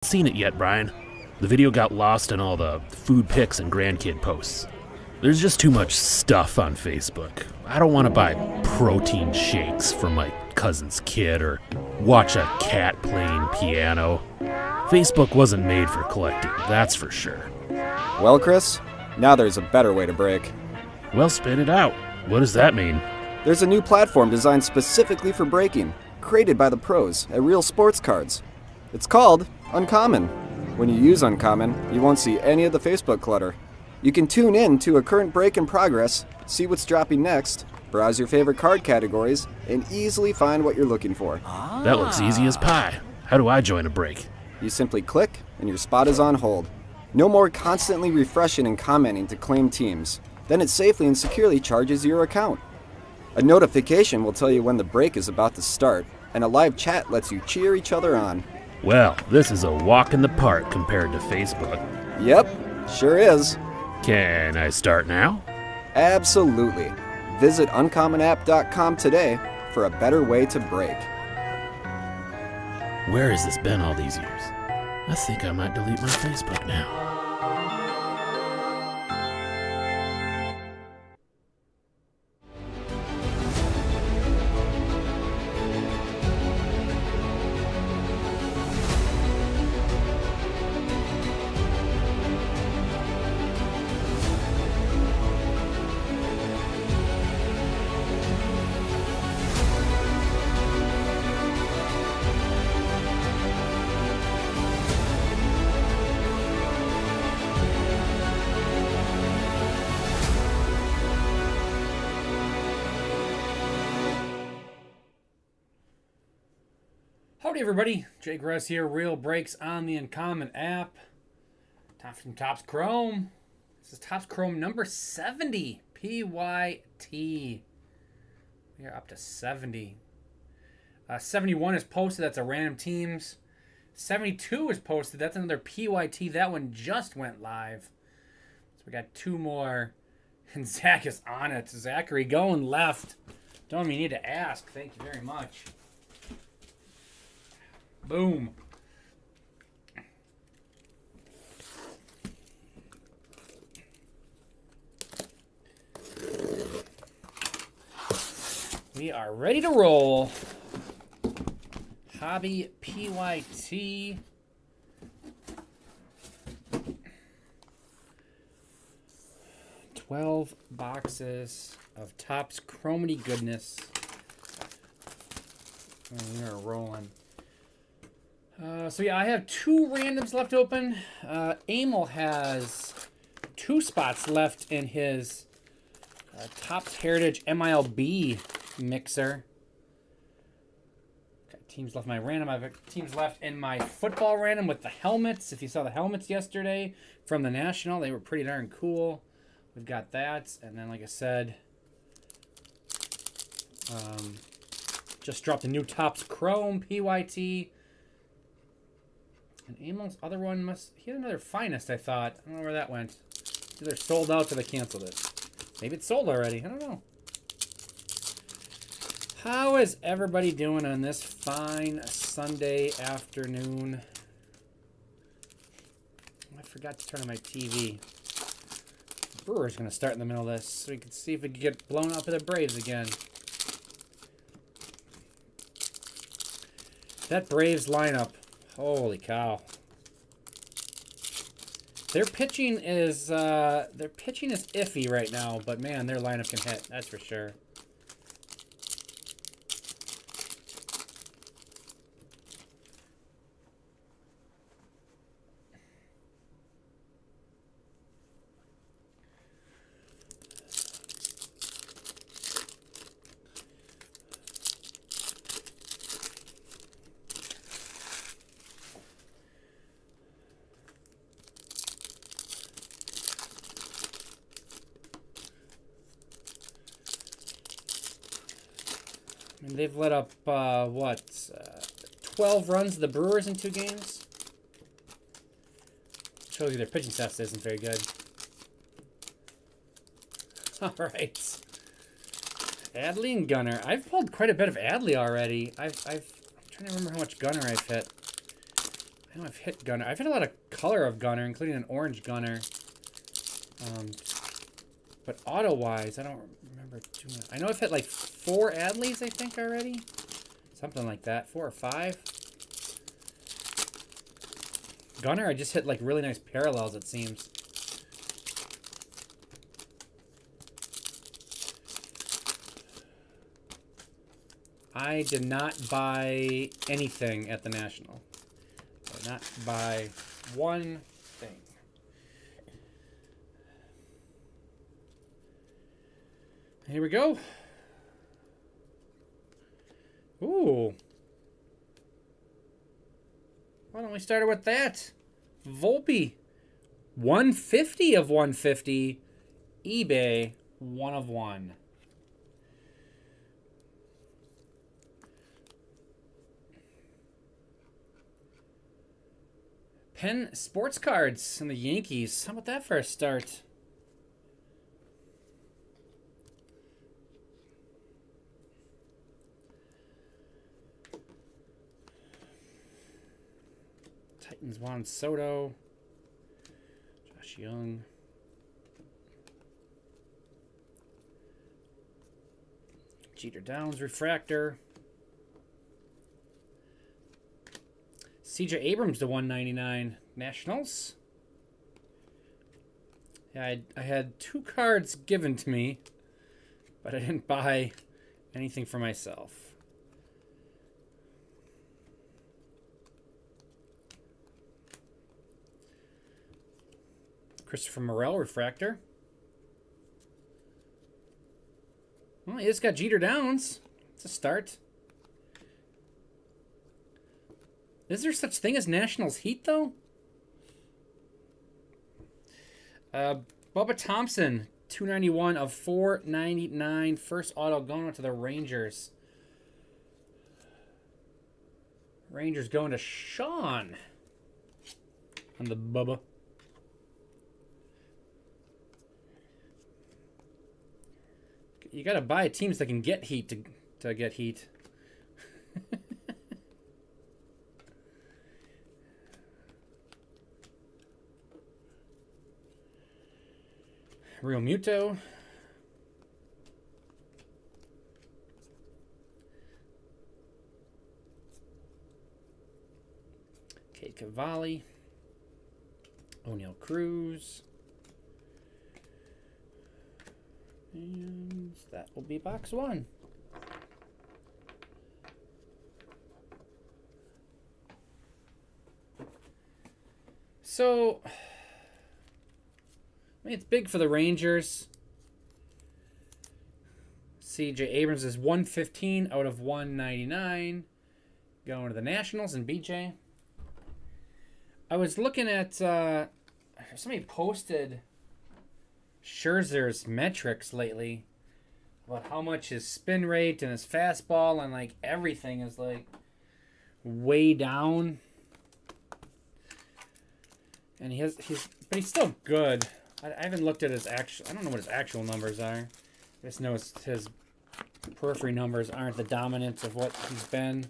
Seen it yet, Brian. The video got lost in all the food pics and grandkid posts. There's just too much stuff on Facebook. I don't want to buy protein shakes for my cousin's kid or watch a cat playing piano. Facebook wasn't made for collecting, that's for sure. Well, Chris, now there's a better way to break. Well, spit it out. What does that mean? There's a new platform designed specifically for breaking, created by the pros at Real Sports Cards. It's called Uncommon. When you use Uncommon, you won't see any of the Facebook clutter. You can tune in to a current break in progress, see what's dropping next, browse your favorite card categories, and easily find what you're looking for. That looks easy as pie. How do I join a break? You simply click, and your spot is on hold. No more constantly refreshing and commenting to claim teams. Then it safely and securely charges your account. A notification will tell you when the break is about to start, and a live chat lets you cheer each other on. Well, this is a walk in the park compared to Facebook. Yep, sure is. Can I start now? Absolutely. Visit uncommonapp.com today for a better way to break. Where has this been all these years? I think I might delete my Facebook now. Howdy everybody, Jake Russ here, Real Breaks on the Uncommon app. Time from Topps Chrome. This is Topps Chrome number 70, PYT. We are up to 70. 71 is posted, that's a random teams. 72 is posted, that's another PYT, that one just went live. So we got two more, and Zach is on it. Zachary going left. Don't even need to ask, thank you very much. Boom. We are ready to roll. Hobby PYT. $12 boxes of Topps Chromedy goodness. And we are rolling. So yeah, I have two randoms left open. Emil has two spots left in his Topps Heritage MILB mixer. Got teams left in my random. I've got teams left in my football random with the helmets. If you saw the helmets yesterday from the National, they were pretty darn cool. We've got that, and then like I said, just dropped a new Topps Chrome PYT. And Emil's other one he had another Finest, I thought. I don't know where that went. Either sold out or they canceled it. Maybe it's sold already. I don't know. How is everybody doing on this fine Sunday afternoon? I forgot to turn on my TV. Brewers going to start in the middle of this so we can see if we can get blown up by the Braves again. That Braves lineup. Holy cow. Their pitching is iffy right now, but man, their lineup can hit, that's for sure. I mean, they've let up, 12 runs to the Brewers in 2 games? Shows you their pitching staff isn't very good. All right. Adley and Gunnar. I've pulled quite a bit of Adley already. I'm trying to remember how much Gunnar I've hit. I know I've hit Gunner. I've hit a lot of color of Gunner, including an orange Gunner. But auto-wise, I don't remember too much. I know I've hit like 4 Adleys, I think, already. Something like that. 4 or 5. Gunner, I just hit like really nice parallels, it seems. I did not buy anything at the National. I did not buy one thing. Here we go. Ooh. Why don't we start with that? Volpe. 150 of 150. eBay. 1 of 1. Penn Sports Cards and the Yankees. How about that for a start? Titans Juan Soto. Josh Young. Jeter Downs Refractor. CJ Abrams to 199 Nationals. Yeah, I had 2 cards given to me, but I didn't buy anything for myself. Christopher Morel Refractor. Well, he just got Jeter Downs. It's a start. Is there such thing as Nationals Heat, though? Bubba Thompson, 291 of 499. First auto going out to the Rangers. Rangers going to Sean on the Bubba. You got to buy teams that can get heat to get heat. Real Muto. Kate Cavalli. O'Neal Cruz. And that will be box 1. So, I mean, it's big for the Rangers. CJ Abrams is 115 out of 199. Going to the Nationals and BJ. I was looking at, somebody posted Scherzer's metrics lately about how much his spin rate and his fastball and like everything is like way down. And but he's still good. I haven't looked at his actual. I don't know what his actual numbers are. I just know his periphery numbers aren't the dominance of what he's been.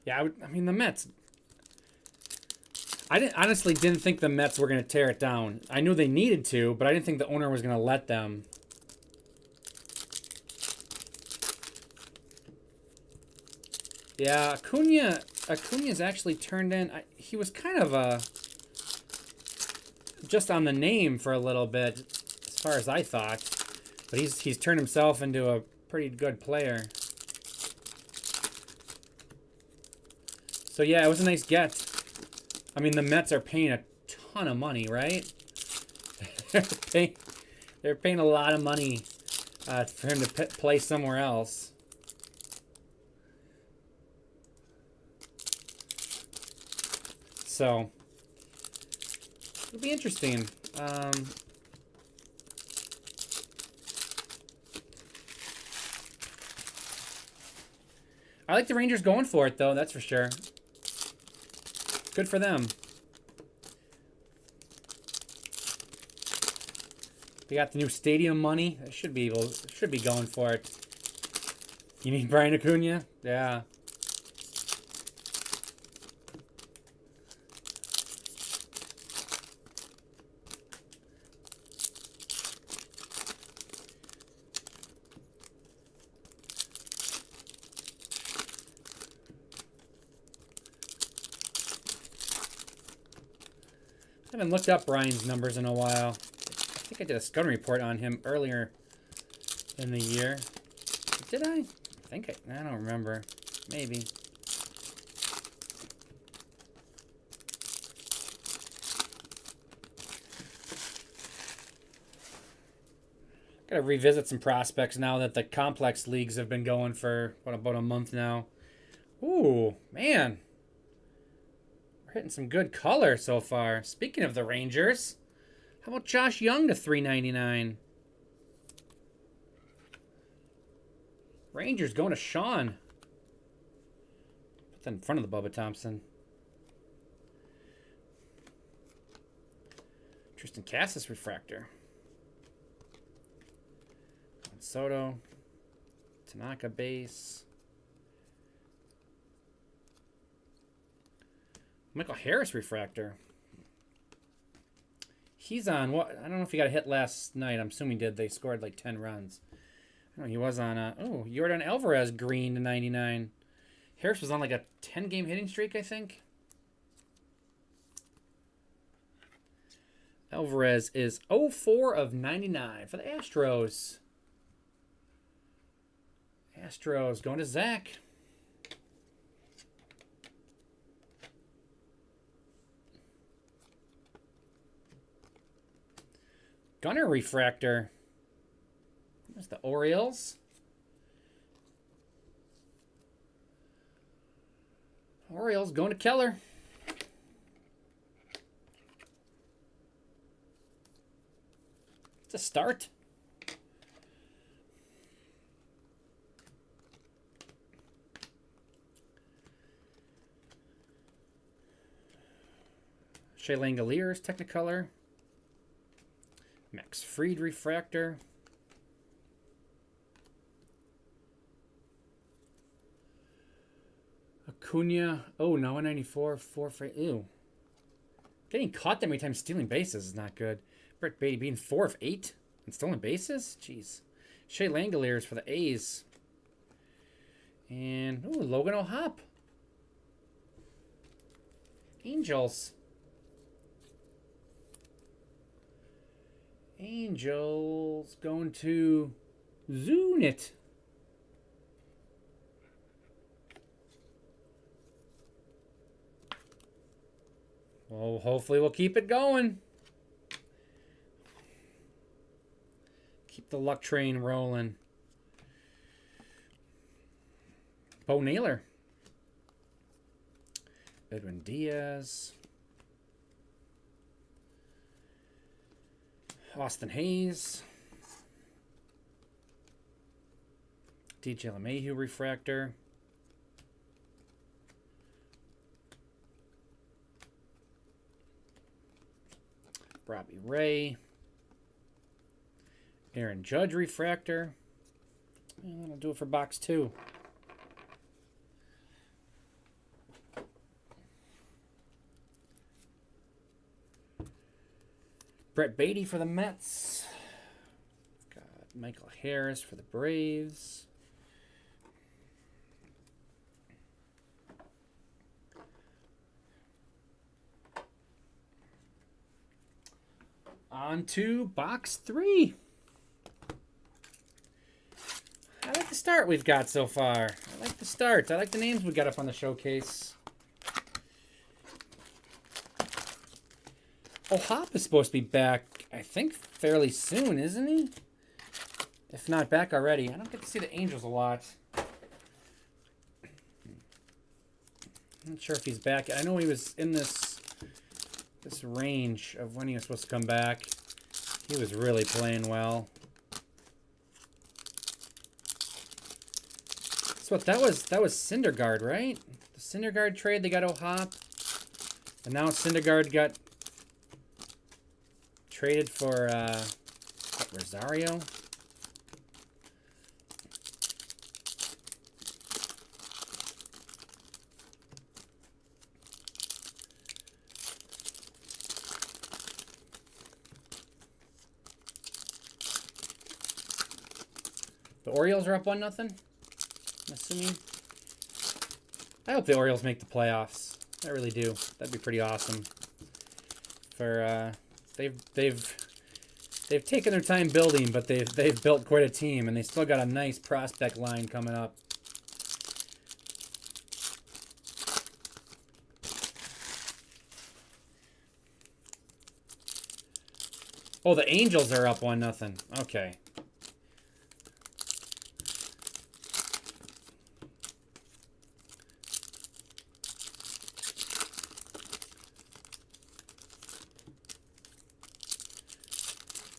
Yeah, I mean the Mets. I honestly didn't think the Mets were going to tear it down. I knew they needed to, but I didn't think the owner was going to let them. Yeah, Acuna's actually turned in. He was kind of just on the name for a little bit, as far as I thought. But he's turned himself into a pretty good player. So yeah, it was a nice get. I mean, the Mets are paying a ton of money, right? They're paying a lot of money for him to play somewhere else. So it'll be interesting. I like the Rangers going for it, though. That's for sure. Good for them. They got the new stadium money. They should be going for it. You need Brian Acuna? Yeah. I haven't looked up Brian's numbers in a while. I think I did a scouting report on him earlier in the year. Did I? I don't remember. Maybe. Gotta revisit some prospects now that the complex leagues have been going for, what, about a month now. Ooh, man. Hitting some good color so far. Speaking of the Rangers, how about Josh Young to $3.99? Rangers going to Sean. Put that in front of the Bubba Thompson. Tristan Cassis refractor. Soto. Tanaka base. Michael Harris refractor. He's on what? I don't know if he got a hit last night. I'm assuming he did. They scored like 10 runs. I know he was on Yordan Alvarez green to 99. Harris was on like a 10-game hitting streak, I think. Alvarez is 0-4 of 99 for the Astros. Astros going to Zach. Gunner refractor. There's the Orioles. Orioles going to Keller. It's a start. Shea Langoliers Technicolor. Max Fried refractor. Acuna. Oh, no, 194. 4 for. Ew. Getting caught that many times stealing bases is not good. Brett Beatty being 4 of 8 and stolen bases? Jeez. Shea Langoliers for the A's. And, ooh, Logan O'Hop. Angels. Angels going to Zunit. Well, hopefully we'll keep it going. Keep the luck train rolling. Bo Naylor. Edwin Diaz. Austin Hayes. DJ LeMahieu refractor. Robbie Ray. Aaron Judge refractor. And that'll do it for box 2. Brett Beatty for the Mets. Got Michael Harris for the Braves. On to box 3. I like the start we've got so far. I like the start. I like the names we got up on the showcase. O'Hop is supposed to be back, I think, fairly soon, isn't he? If not back already. I don't get to see the Angels a lot. I'm not sure if he's back. I know he was in this range of when he was supposed to come back. He was really playing well. So what, that was Syndergaard, right? The Syndergaard trade, they got O'Hop. And now Syndergaard got traded for Rosario. The Orioles are up 1-0. I'm assuming. I hope the Orioles make the playoffs. I really do. That'd be pretty awesome. For they've taken their time building, but they've built quite a team, and they still got a nice prospect line coming up. Oh, the Angels are up 1-0. Okay.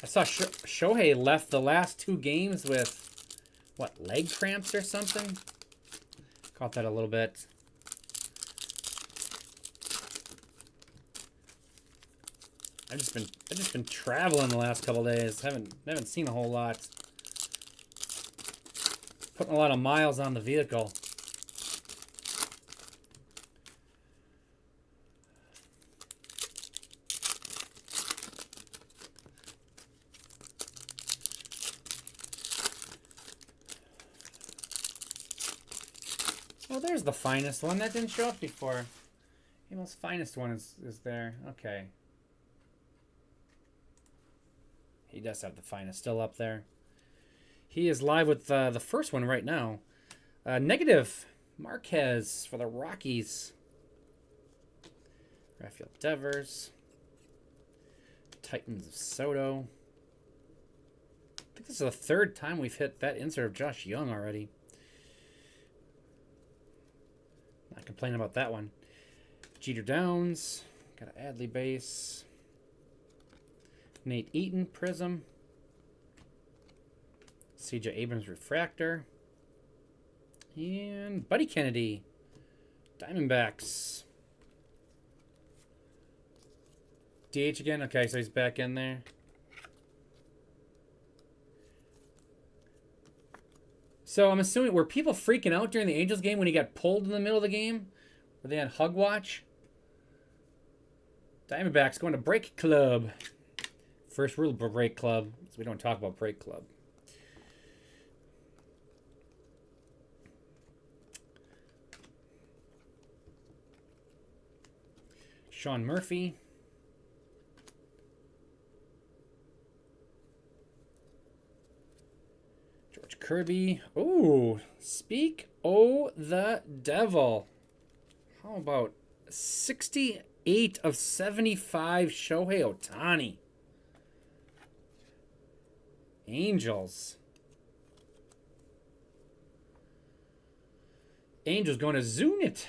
I saw Shohei left the last 2 games with, what, leg cramps or something? Caught that a little bit. I've just been traveling the last couple days. Haven't seen a whole lot. Putting a lot of miles on the vehicle. Oh, there's the finest one. That didn't show up before. The most finest one is there. Okay. He does have the finest still up there. He is live with the first one right now. Negative Marquez for the Rockies. Rafael Devers. Titans of Soto. I think this is the 3rd time we've hit that insert of Josh Young already. Not complaining about that one. Jeter Downs. Got an Adley base. Nate Eaton Prism. C.J. Abrams Refractor. And Buddy Kennedy. Diamondbacks. DH again? Okay, so he's back in there. So I'm assuming, were people freaking out during the Angels game when he got pulled in the middle of the game? Were they on hug watch? Diamondbacks going to Break Club. First rule of Break Club is we don't talk about Break Club. Sean Murphy. George Kirby. Oh, speak o' the devil. How about 68 of 75 Shohei Ohtani? Angels. Angels going to Zunit.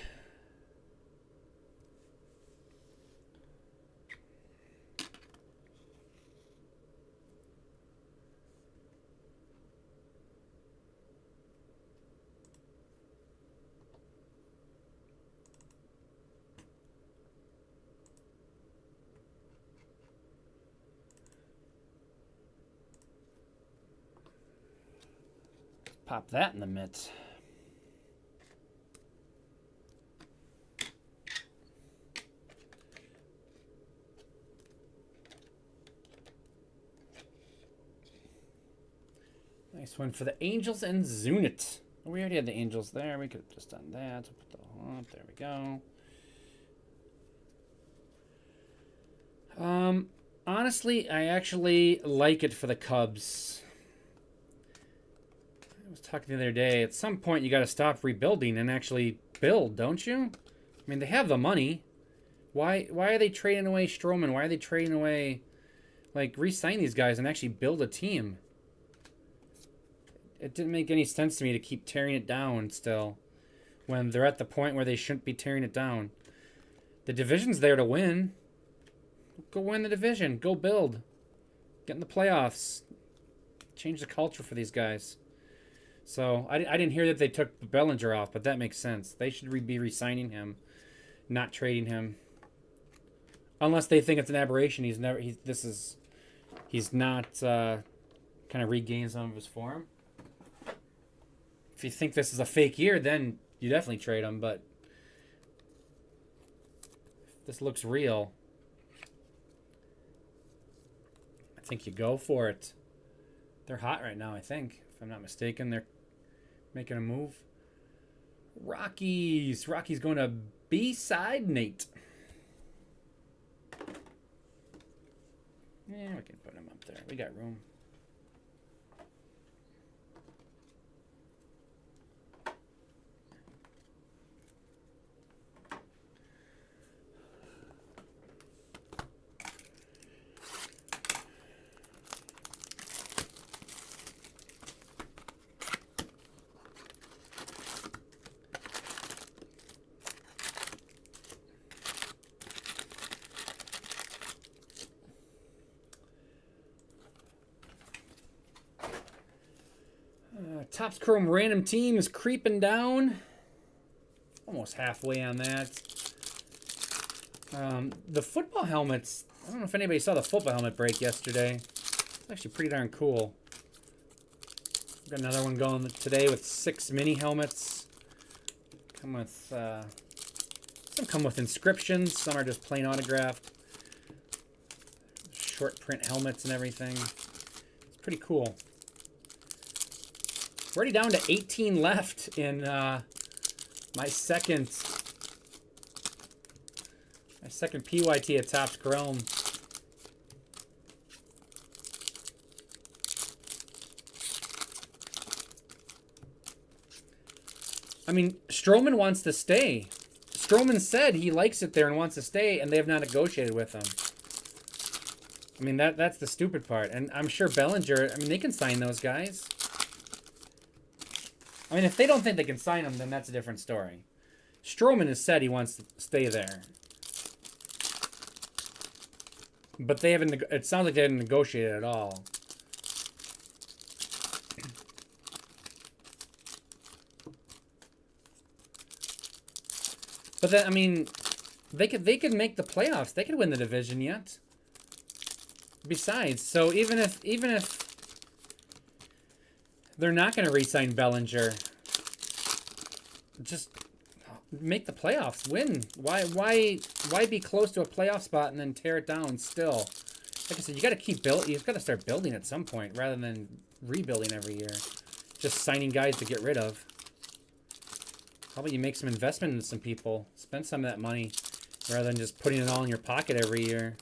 Pop that in the mitts. Nice one for the Angels and Zunit. Oh, we already had the Angels there. We could have just done that. Put the whole up. There we go. Honestly, I actually like it for the Cubs. I was talking the other day, at some point you got to stop rebuilding and actually build, don't you? I mean, they have the money. Why are they trading away Stroman? Why are they trading away, like, re-sign these guys and actually build a team? It didn't make any sense to me to keep tearing it down still when they're at the point where they shouldn't be tearing it down. The division's there to win. Go win the division. Go build. Get in the playoffs. Change the culture for these guys. So I didn't hear that they took Bellinger off, but that makes sense. They should be re-signing him, not trading him. Unless they think it's an aberration. He's not kind of regain some of his form. If you think this is a fake year, then you definitely trade him. But if this looks real, I think you go for it. They're hot right now, I think. If I'm not mistaken, they're making a move. Rockies. Rockies going to B-side Nate. Yeah, we can put him up there. We got room. Topps Chrome random team is creeping down. Almost halfway on that. The football helmets. I don't know if anybody saw the football helmet break yesterday. It's actually pretty darn cool. Got another one going today with 6 mini helmets. Come with some come with inscriptions. Some are just plain autographed. Short print helmets and everything. It's pretty cool. We're already down to 18 left in my second PYT at Topps Chrome. I mean, Stroman wants to stay. Stroman said he likes it there and wants to stay, and they have not negotiated with him. I mean, that's the stupid part. And I'm sure Bellinger, I mean, they can sign those guys. I mean, if they don't think they can sign him, then that's a different story. Stroman has said he wants to stay there. But they haven't, it sounds like they haven't negotiated at all. But then, I mean, they could make the playoffs. They could win the division yet. Besides, so even if they're not going to re-sign Bellinger, just make the playoffs, win. Why be close to a playoff spot and then tear it down still? Like I said, you got to keep building. You've got to start building at some point rather than rebuilding every year. Just signing guys to get rid of. How about you make some investment into some people? Spend some of that money rather than just putting it all in your pocket every year.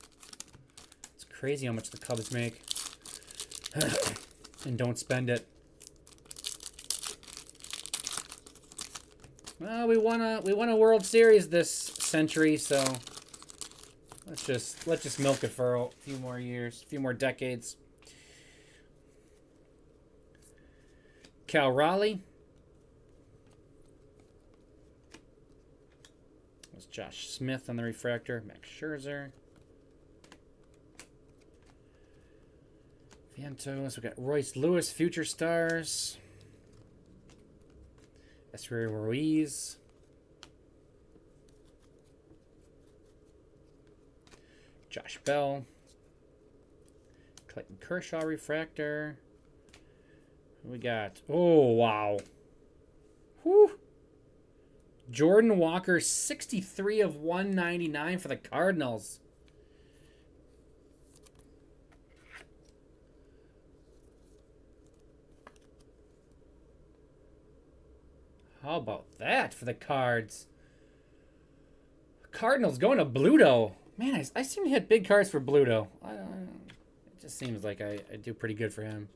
It's crazy how much the Cubs make. And don't spend it. Well, we won a World Series this century, so let's just milk it for a few more years, a few more decades. Cal Raleigh. That's Josh Smith on the refractor. Max Scherzer. Vientos. We got Royce Lewis, Future Stars. Esteury Ruiz. Josh Bell. Clayton Kershaw refractor. We got, oh wow. Whew. Jordan Walker, 63 of 199 for the Cardinals. How about that for the Cards? Cardinals going to Bluto. Man, I seem to hit big cards for Bluto. It just seems like I do pretty good for him.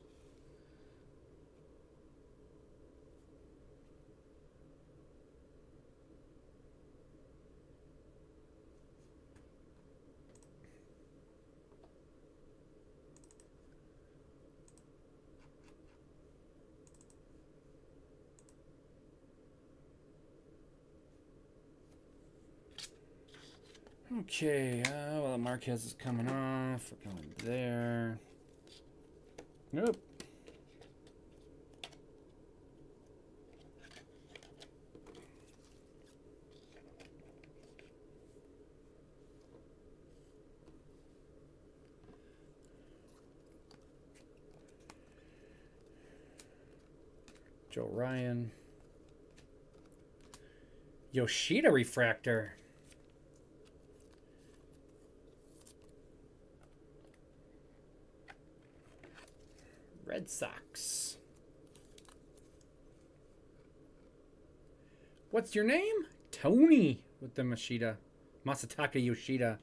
Okay, well, Marquez is coming off. We're going there. Nope. Joe Ryan. Yoshida refractor. Red Sox. What's your name? Tony with the Masataka Yoshida.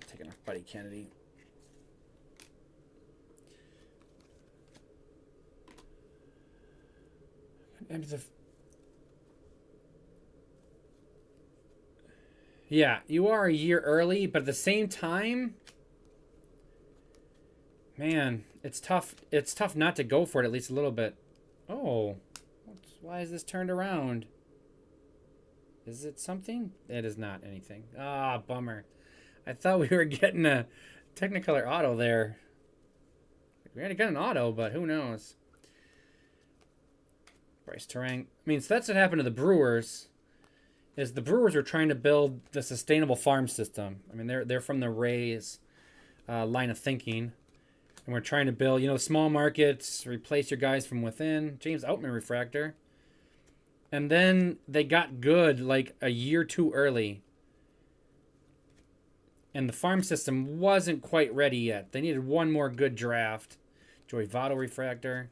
Taking off Buddy Kennedy. And yeah, you are a year early, but at the same time, man, it's tough. It's tough not to go for it at least a little bit. Oh, why is this turned around? Is it something? It is not anything. Ah, bummer. I thought we were getting a Technicolor auto there. We had got an auto, but who knows? Bryce Terang. I mean, so that's what happened to the Brewers. Is the Brewers are trying to build the sustainable farm system. I mean, they're from the Rays line of thinking, and we're trying to build, small markets, replace your guys from within. James Outman refractor, and then they got good like a year too early, and the farm system wasn't quite ready yet. They needed one more good draft. Joey Votto refractor,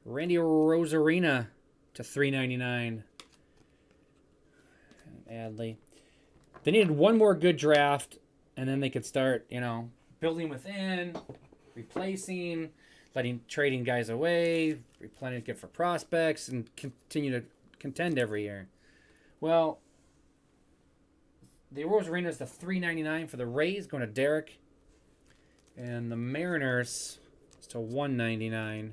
Randy Rosarina to $3.99. Adley. They needed one more good draft, and then they could start, building within, replacing, trading guys away, replenishing it for prospects, and continue to contend every year. Well, the Rosarina is the $3.99 for the Rays, going to Derek, and the Mariners is to $1.99.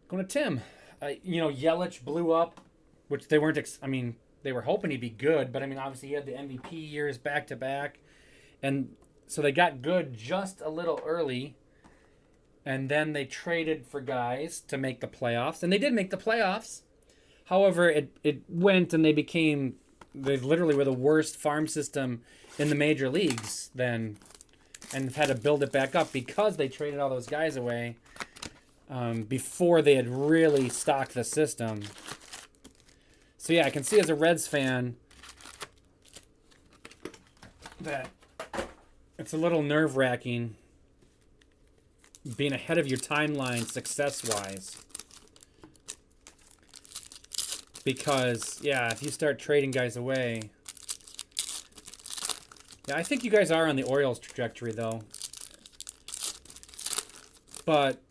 Going to Tim. Yelich blew up. Which they weren't, they were hoping he'd be good, but obviously he had the MVP years back to back. And so they got good just a little early. And then they traded for guys to make the playoffs. And they did make the playoffs. However, it went and they literally were the worst farm system in the major leagues then. And had to build it back up because they traded all those guys away before they had really stocked the system. So yeah, I can see as a Reds fan that it's a little nerve-wracking being ahead of your timeline success-wise. Because, yeah, if you start trading guys away... Yeah, I think you guys are on the Orioles trajectory, though. But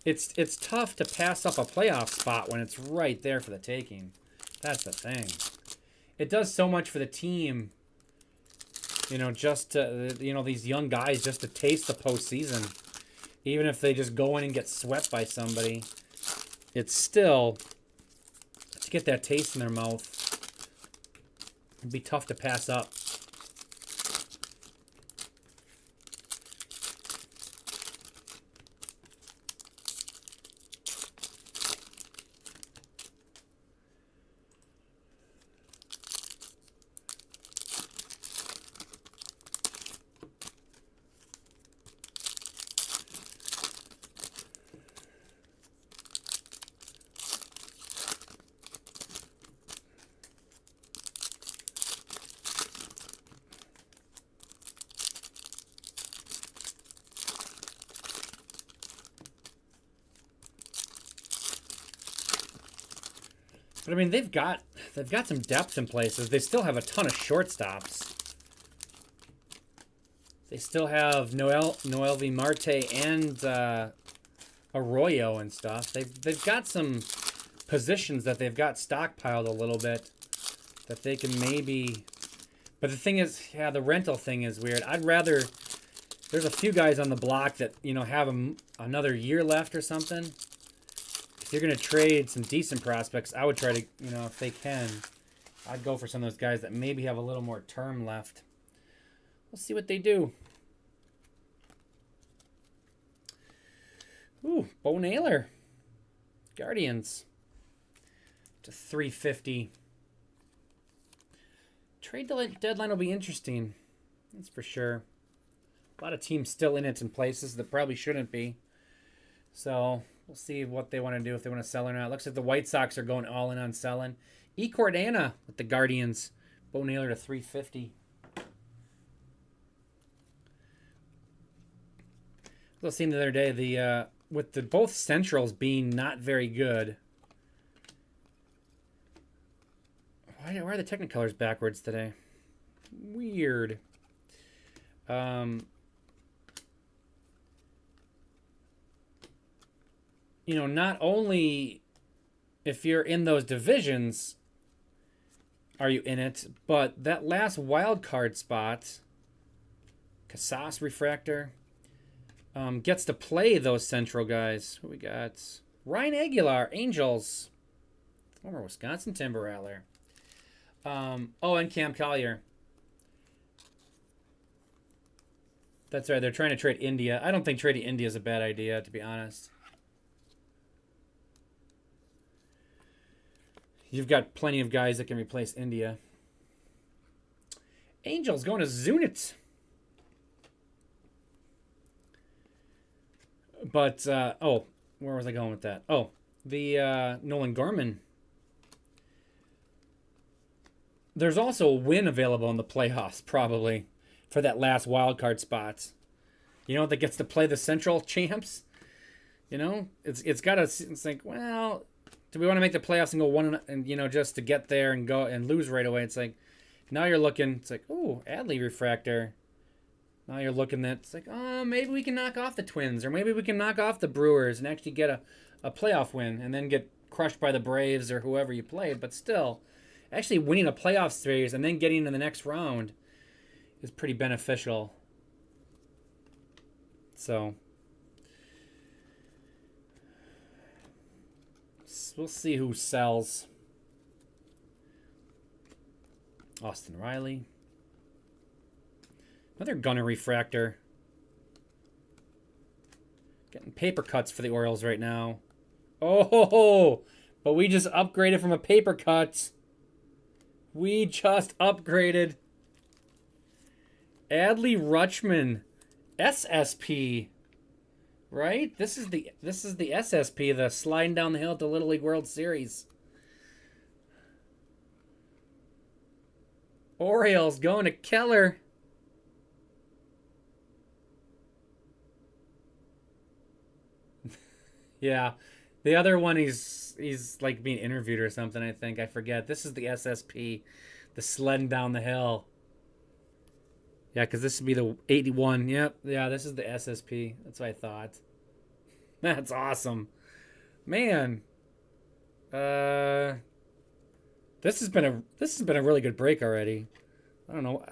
it's tough to pass up a playoff spot when it's right there for the taking. That's the thing. It does so much for the team, just to, these young guys just to taste the postseason. Even if they just go in and get swept by somebody, it's still, to get that taste in their mouth, it'd be tough to pass up. But they've got some depth in places. They still have a ton of shortstops. They still have Noelvi Marte and Arroyo and stuff. They've got some positions that they've got stockpiled a little bit that they can maybe. But the thing is, yeah, the rental thing is weird. I'd rather. There's a few guys on the block that have another year left or something. If you're going to trade some decent prospects, I would try to, if they can, I'd go for some of those guys that maybe have a little more term left. We'll see what they do. Ooh, Bo Naylor. Guardians. To $350. Trade deadline will be interesting. That's for sure. A lot of teams still in it in places that probably shouldn't be. So we'll see what they want to do, if they want to sell or not. Looks like the White Sox are going all in on selling. E. Cordana with the Guardians. Bo Naylor to 350. I was seeing the other day, with the both Centrals being not very good. Why are the Technicolors backwards today? Weird. You know, not only if you're in those divisions are you in it, but that last wild card spot, Casas Refractor, gets to play those Central guys. Who we got? Ryan Aguilar, Angels. Former Wisconsin Timber Rattler. And Cam Collier. That's right, they're trying to trade India. I don't think trading India is a bad idea, to be honest. You've got plenty of guys that can replace India. Angels going to Zunit. But, where was I going with that? Oh, the Nolan Gorman. There's also a win available in the playoffs, probably, for that last wild card spot. You know, that gets to play the Central champs. You know, it's got to think, well, do we want to make the playoffs and go one and you know, just to get there and go and lose right away? It's like, now you're looking, it's like, oh, Adley Refractor. Now you're looking at, it's like, oh, maybe we can knock off the Twins, or maybe we can knock off the Brewers and actually get a playoff win and then get crushed by the Braves or whoever you played. But still, actually winning a playoff series and then getting into the next round is pretty beneficial. So we'll see who sells. Austin Riley. Another Gunnar Refractor. Getting paper cuts for the Orioles right now. Oh, but we just upgraded from a paper cut. We just upgraded. Adley Rutschman, SSP. Right? This is the SSP, the sliding down the hill to Little League World Series. Orioles going to Keller. Yeah. The other one, he's like being interviewed or something, I think. I forget. This is the SSP, the sledding down the hill. Yeah, because this would be the 81. Yep. Yeah, this is the SSP. That's what I thought. That's awesome. Man. This has been a really good break already. I don't know.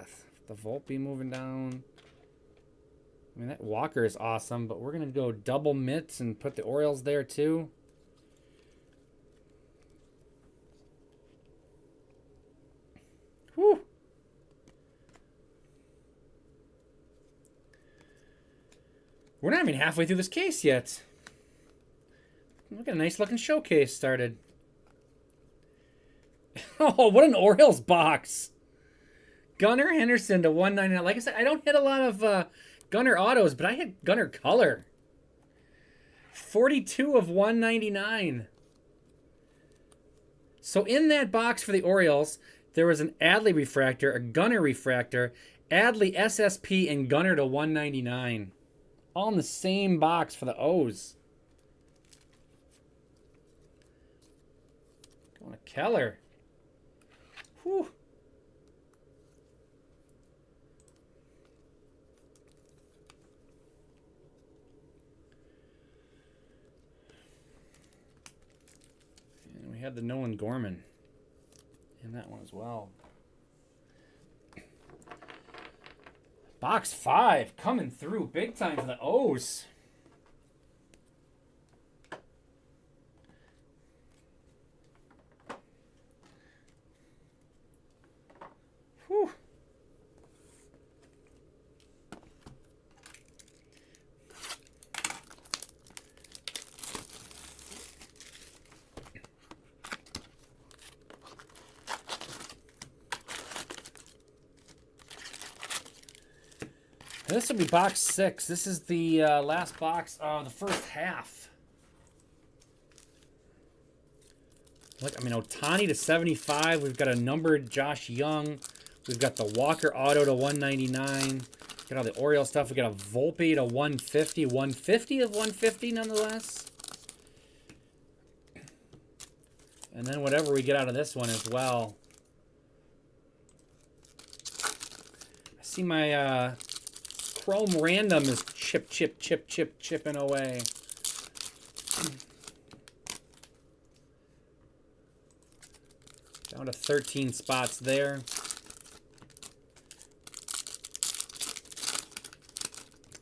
The Volpe moving down. I mean, that Walker is awesome, but we're going to go double mitts and put the Orioles there too. Whew. We're not even halfway through this case yet. Look at a nice looking showcase started. Oh, what an Orioles box. Gunnar Henderson to 199. Like I said, I don't hit a lot of Gunnar autos, but I hit Gunnar color. 42 of 199. So in that box for the Orioles, there was an Adley Refractor, a Gunnar Refractor, Adley SSP, and Gunnar to 199. All in the same box for the O's. Going to Keller. Whew. And we had the Nolan Gorman in that one as well. Box 5 coming through big time for the O's. Whew. This will be box 6. This is the last box of the first half. Look, I mean, Ohtani to 75. We've got a numbered Josh Young. We've got the Walker auto to 199. Got all the Oriole stuff. We got a Volpe to 150. 150 of 150 nonetheless. And then whatever we get out of this one as well. I see my Chrome Random is chipping away. Down to 13 spots there.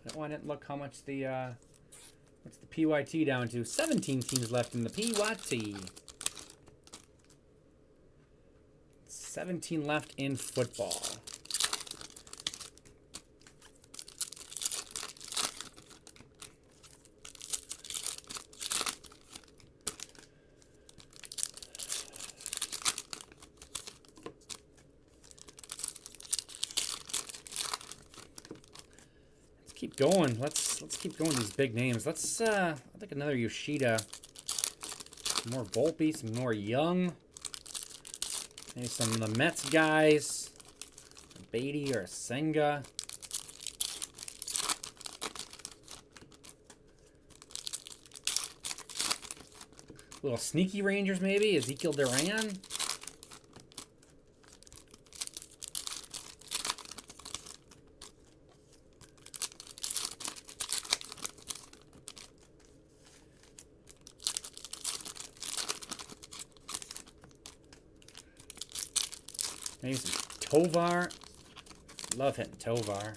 That one didn't look how much the what's the PYT down to? 17 teams left in the PYT. 17 left in football. Keep going. Let's keep going with these big names. Let's I think another Yoshida. Some more Volpe, some more Young. Maybe some of the Mets guys. A Beatty or a Senga. Little sneaky Rangers maybe. Ezekiel Duran. Maybe some Tovar. Love hitting Tovar.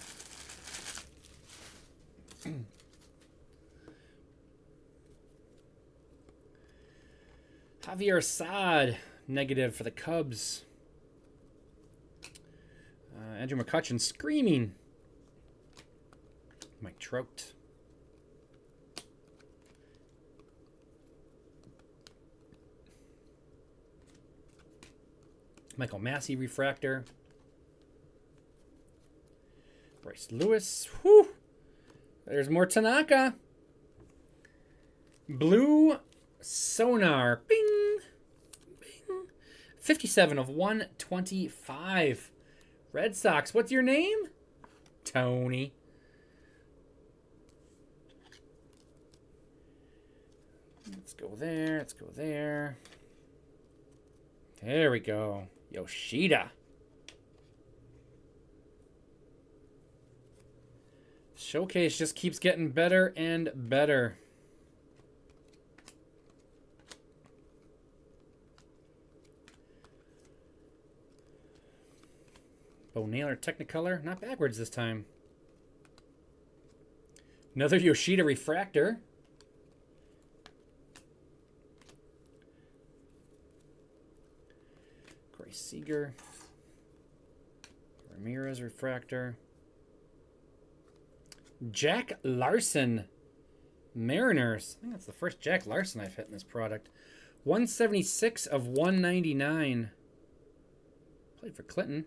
Javier Assad, negative for the Cubs. Andrew McCutchen screaming. Mike Trout. Michael Massey refractor. Bryce Lewis. Whew. There's more Tanaka. Blue Sonar. Bing. Bing. 57 of 125. Red Sox. What's your name? Tony. Let's go there. Let's go there. There we go. Yoshida. Showcase just keeps getting better and better. Bo Naylor Technicolor. Not backwards this time. Another Yoshida refractor. Corey Seager. Ramirez refractor. Jack Larson. Mariners. I think that's the first Jack Larson I've hit in this product. 176 of 199. Played for Clinton.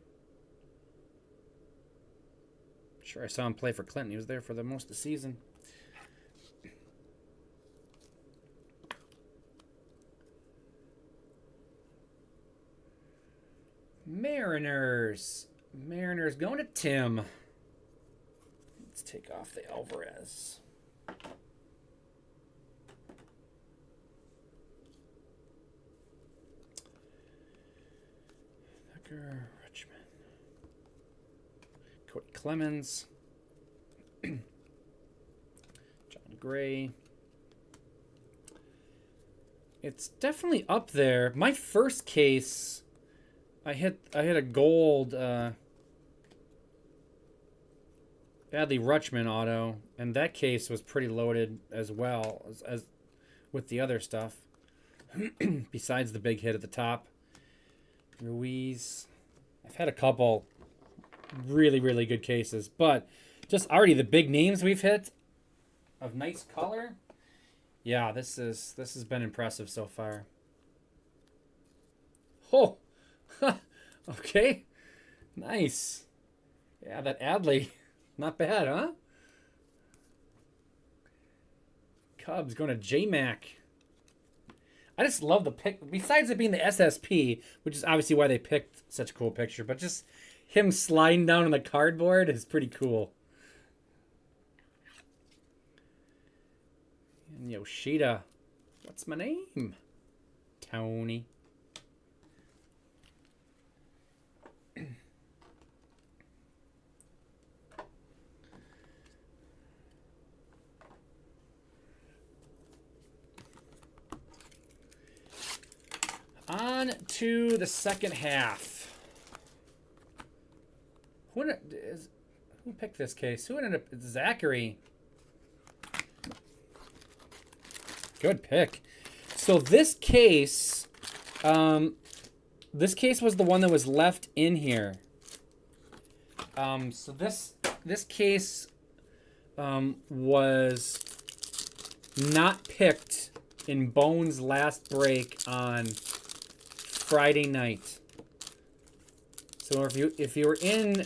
Sure, I saw him play for Clinton. He was there for the most of the season. Mariners. Mariners going to Tim. Let's take off the Alvarez. Tucker, Richmond. Cody Clemens. John Gray. It's definitely up there. My first case, I hit a gold Adley Rutschman auto, and that case was pretty loaded as well as with the other stuff. Besides the big hit at the top. Ruiz. I've had a couple really, really good cases, but just already the big names we've hit of nice color. Yeah, this has been impressive so far. Oh, okay, nice. Yeah, that Adley Not bad, huh? Cubs going to J-Mac. I just love the pic. Besides it being the SSP, which is obviously why they picked such a cool picture, but just him sliding down on the cardboard is pretty cool. And Yoshida. What's my name? Tony. On to the second half. Who picked this case? Who ended up? Zachary. Good pick. So this case was the one that was left in here. So this case was not picked in Bones' last break on Friday night. So if you were in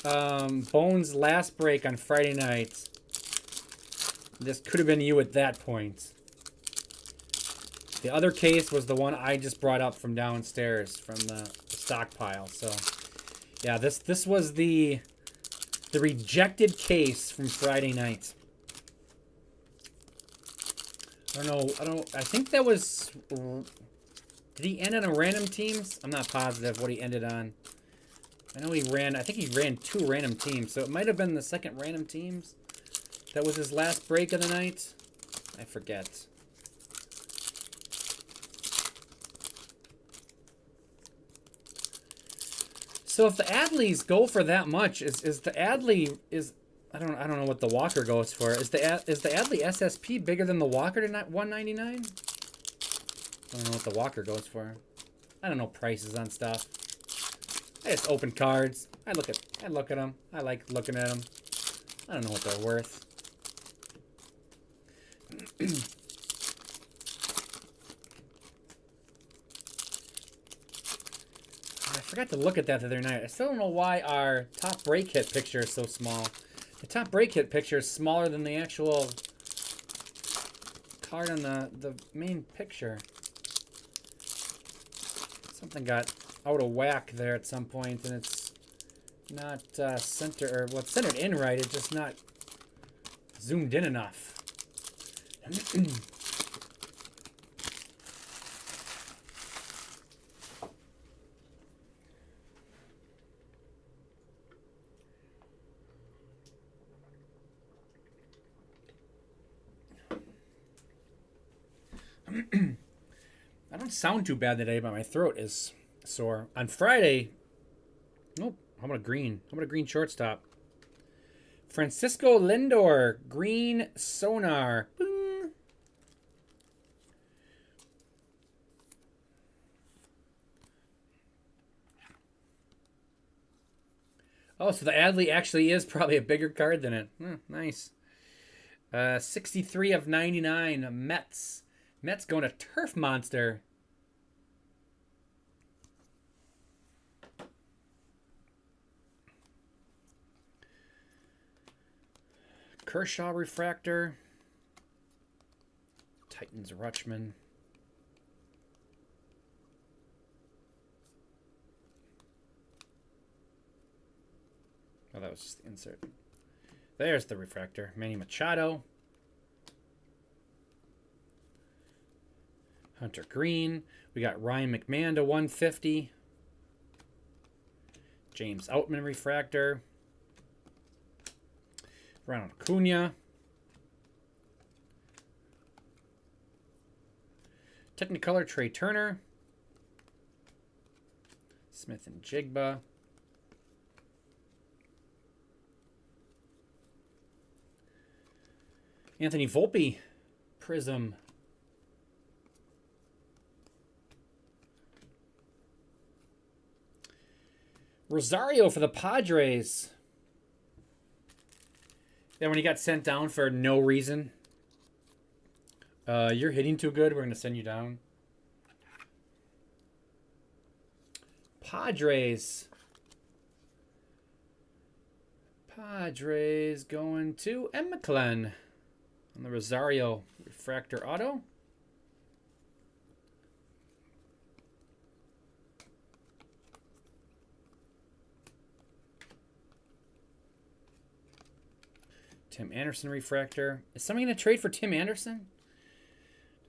Bones' last break on Friday night, this could have been you at that point. The other case was the one I just brought up from downstairs from the stockpile. So yeah, this was the rejected case from Friday night. I think that was. Did he end on a random teams? I'm not positive what he ended on. I know I think he ran 2 random teams, so it might have been the second random teams. That was his last break of the night. I forget. So if the Adleys go for that much, is the Adley I don't know what the Walker goes for. Is the Adley SSP bigger than the Walker to 199? I don't know what the Walker goes for. I don't know prices on stuff. I just open cards. I look at them. I like looking at them. I don't know what they're worth. I forgot to look at that the other night. I still don't know why our top break hit picture is so small. The top break hit picture is smaller than the actual card on the main picture. Something got out of whack there at some point, and it's not centered, or well, it's centered in right. It's just not zoomed in enough. I don't sound too bad today, but my throat is sore. On Friday, nope, how about a green? How about a green shortstop? Francisco Lindor, green sonar. Boom. Oh, so the Adley actually is probably a bigger card than it. Nice. 63 of 99, Mets. Mets going to Turf Monster. Kershaw refractor. Titans Rutschman. Oh, that was just the insert. There's the refractor. Manny Machado. Hunter Green. We got Ryan McMahon to 150. James Outman refractor. Ronald Acuna. Technicolor Trey Turner. Smith and Jigba. Anthony Volpe. Prism. Rosario for the Padres. Yeah, when he got sent down for no reason. You're hitting too good. We're going to send you down. Padres. Padres going to M. McClellan on the Rosario refractor auto. Tim Anderson refractor. Is somebody going to trade for Tim Anderson?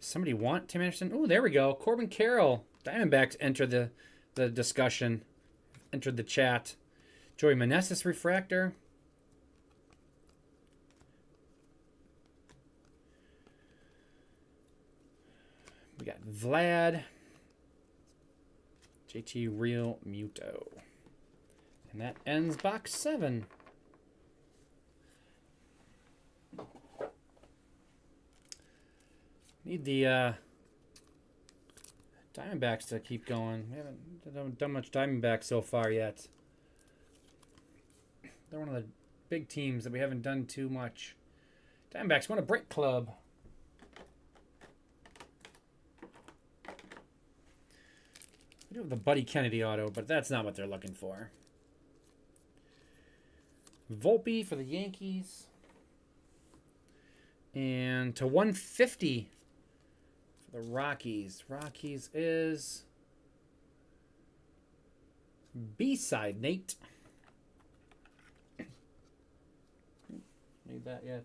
Does somebody want Tim Anderson? Oh, there we go. Corbin Carroll. Diamondbacks enter the discussion. Entered the chat. Joey Meneses refractor. We got Vlad. JT Real Muto. And that ends box 7. Need the Diamondbacks to keep going. We haven't done much Diamondbacks so far yet. They're one of the big teams that we haven't done too much. Diamondbacks want a break club. We do have the Buddy Kennedy auto, but that's not what they're looking for. Volpe for the Yankees. And to 150 for the Rockies. Rockies is B-side, Nate. Need that yet.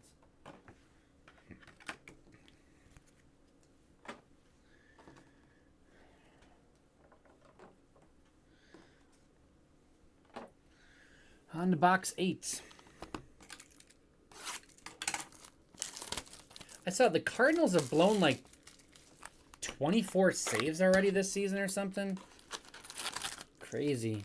On to box 8. I saw the Cardinals have blown like 24 saves already this season or something. Crazy.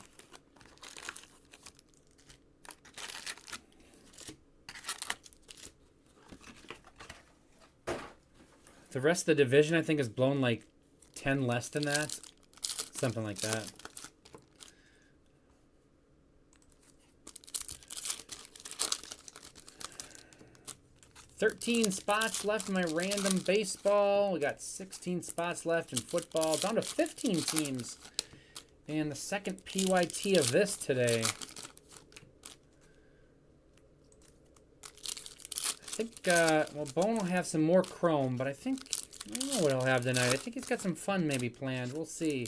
The rest of the division, I think, has blown like 10 less than that. Something like that. $13 spots left in my random baseball. We got 16 spots left in football. Down to 15 teams. And the second PYT of this today. I think, well, Bone will have some more Chrome, but I don't know what he'll have tonight. I think he's got some fun maybe planned. We'll see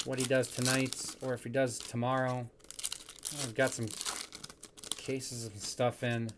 what he does tonight, or if he does tomorrow. I've got some cases of stuff in.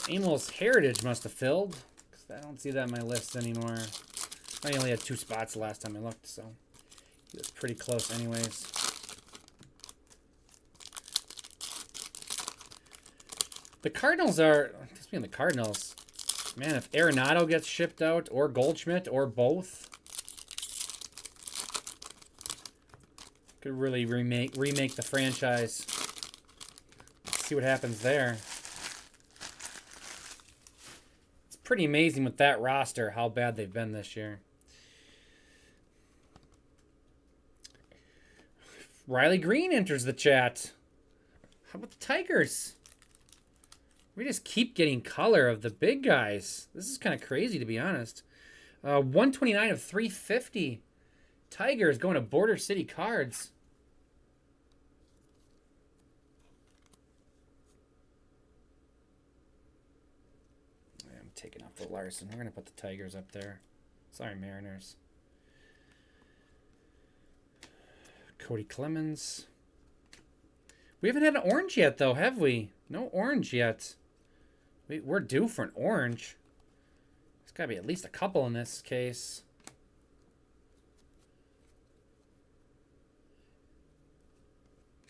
Emil's Heritage must have filled, because I don't see that on my list anymore. I only had 2 spots the last time I looked, so he was pretty close anyways. The Cardinals are, speaking of the Cardinals, man, if Arenado gets shipped out, or Goldschmidt, or both, could really remake the franchise. Let's see what happens there. Pretty amazing with that roster how bad they've been this year. Riley Green enters the chat. How about the Tigers? We just keep getting color of the big guys. This is kind of crazy, to be honest. 129 of 350. Tigers going to Border City Cards. Taking off the Larson. We're going to put the Tigers up there. Sorry, Mariners. Cody Clemens. We haven't had an orange yet, though, have we? No orange yet. We're due for an orange. There's got to be at least a couple in this case.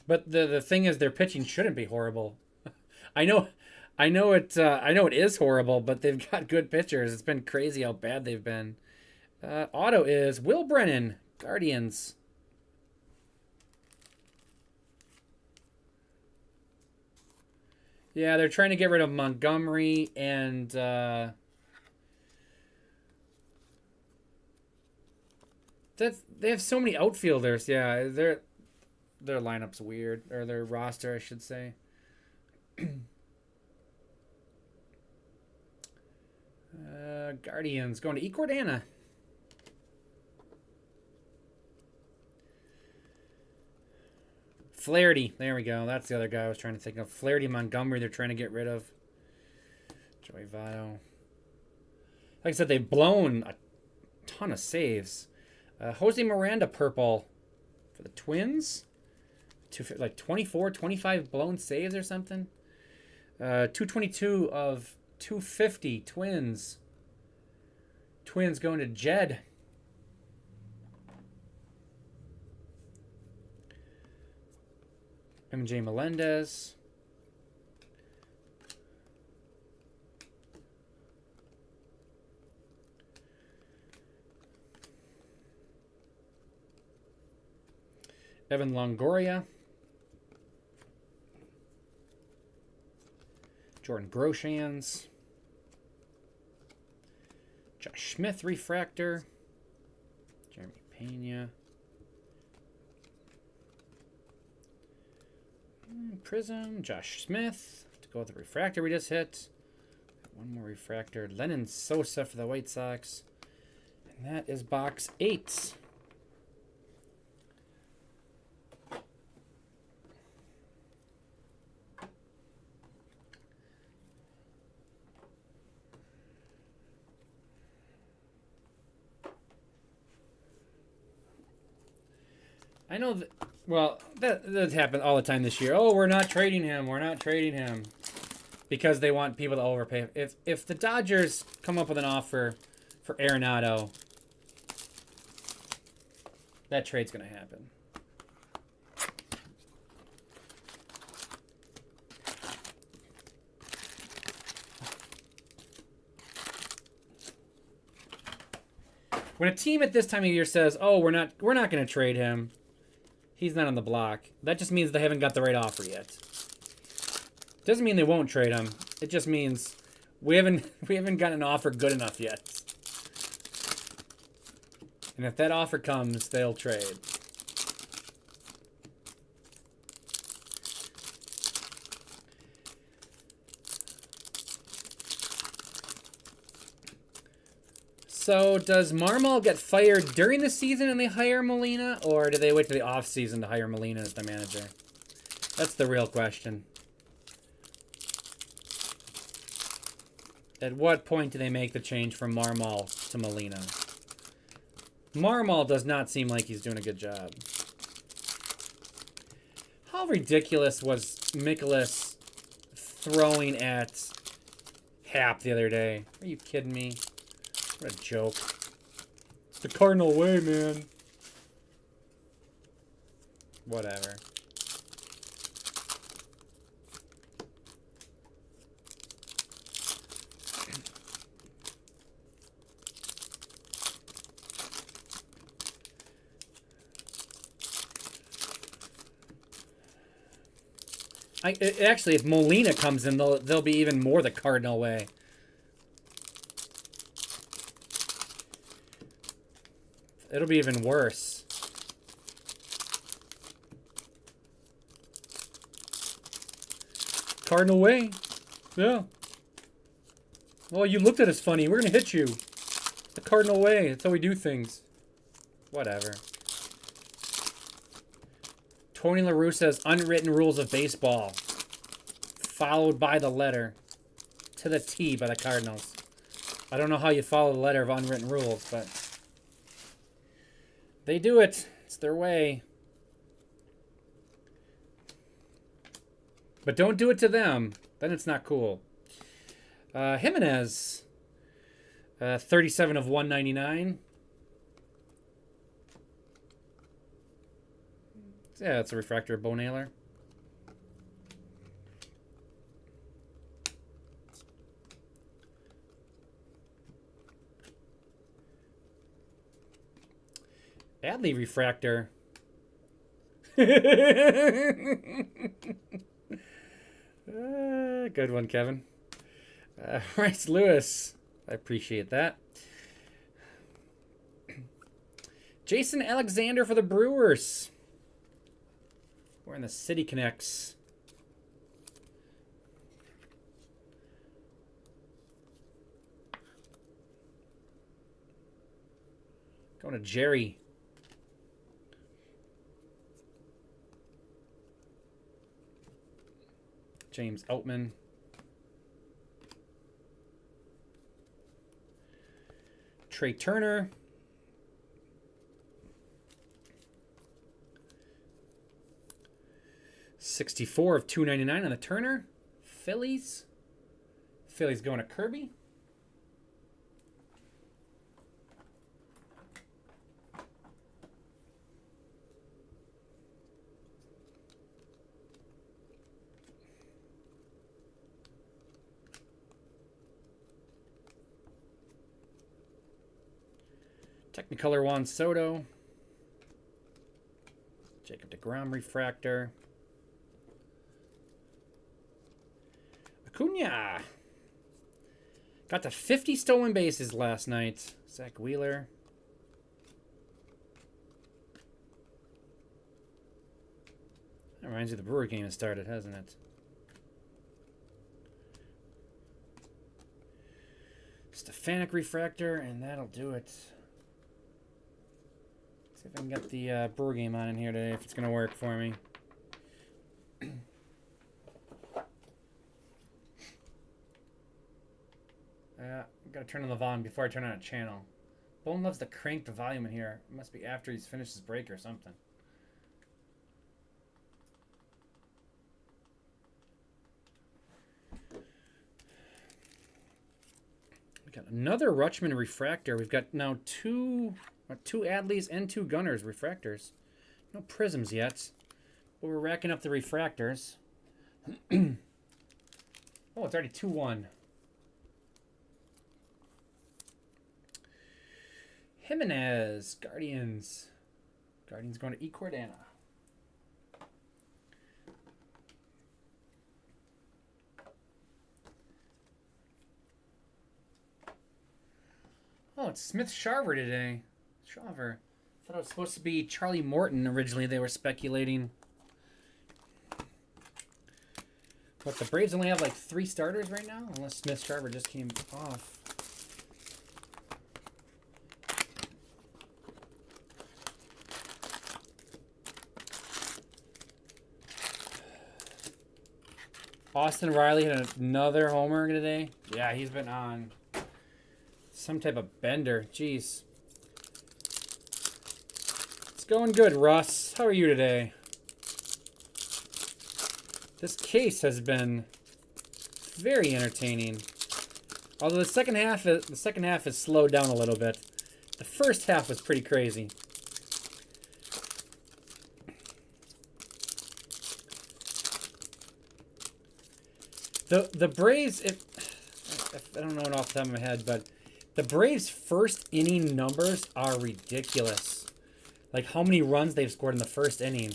But the thing is, their pitching shouldn't be horrible. I know it is horrible, but they've got good pitchers. It's been crazy how bad they've been. Auto is Will Brennan, Guardians. Yeah, they're trying to get rid of Montgomery and they have so many outfielders. Yeah, their lineup's weird, or their roster, I should say. Guardians going to Ecordana. Flaherty. There we go. That's the other guy I was trying to think of. Flaherty, Montgomery, they're trying to get rid of. Joey Votto. Like I said, they've blown a ton of saves. Jose Miranda, purple for the Twins. Like 24, 25 blown saves or something. 222 of 250 Twins. Twins going to Jed. MJ Melendez. Evan Longoria. Jordan Groshans. Josh Smith, refractor. Jeremy Pena. Prism, Josh Smith. To go with the refractor we just hit. One more refractor. Lennon Sosa for the White Sox. And that is box 8. I know that, well, that happened all the time this year. Oh, we're not trading him. We're not trading him. Because they want people to overpay. If the Dodgers come up with an offer for Arenado, that trade's going to happen. When a team at this time of year says, "Oh, we're not going to trade him. He's not on the block," that just means they haven't got the right offer yet. Doesn't mean they won't trade him. It just means we haven't gotten an offer good enough yet. And if that offer comes, they'll trade. So does Marmol get fired during the season and they hire Molina, or do they wait till the off season to hire Molina as the manager? That's the real question. At what point do they make the change from Marmol to Molina? Marmol does not seem like he's doing a good job. How ridiculous was Mikolas throwing at Happ the other day? Are you kidding me? What a joke. It's the Cardinal way, man. Whatever. Actually, if Molina comes in, they'll be even more the Cardinal way. It'll be even worse. Cardinal way. Yeah. Well, you looked at us funny. We're going to hit you. The Cardinal way. That's how we do things. Whatever. Tony La Russa says unwritten rules of baseball. Followed by the letter. To the T by the Cardinals. I don't know how you follow the letter of unwritten rules, but they do it. It's their way. But don't do it to them. Then it's not cool. Jimenez. 37 of 199. Yeah, it's a refractor of Bo Naylor. Adley refractor. Good one, Kevin. Rice Lewis. I appreciate that. Jason Alexander for the Brewers. We're in the City Connects. Going to Jerry. James Outman. Trey Turner. $64 of $299 on the Turner. Phillies. Phillies going to Kirby. Technicolor Juan Soto. Jacob deGrom refractor. Acuna. Got to 50 stolen bases last night. Zach Wheeler. That reminds you the Brewer game has started, hasn't it? Stefanik refractor, and that'll do it. See if I can get the Brewer game on in here today, if it's going to work for me. I've got to turn on the volume before I turn on a channel. Bone loves to crank the volume in here. It must be after he's finished his break or something. We got another Rutschman refractor. We've got now two Adleys and two Gunners refractors. No prisms yet, but we're racking up the refractors. Oh, it's already 2-1. Jimenez, Guardians. Guardians going to E. Cordana. Oh, it's Smith Sharver today. Sharver. Thought it was supposed to be Charlie Morton originally. They were speculating. But the Braves only have like 3 starters right now, unless Smith Sharver just came off. Austin Riley had another homer today. Yeah, he's been on some type of bender. Jeez. It's going good, Russ. How are you today? This case has been very entertaining. Although the second half has slowed down a little bit. The first half was pretty crazy. The Braves, I don't know it off the top of my head, but the Braves' first inning numbers are ridiculous. Like how many runs they've scored in the first inning.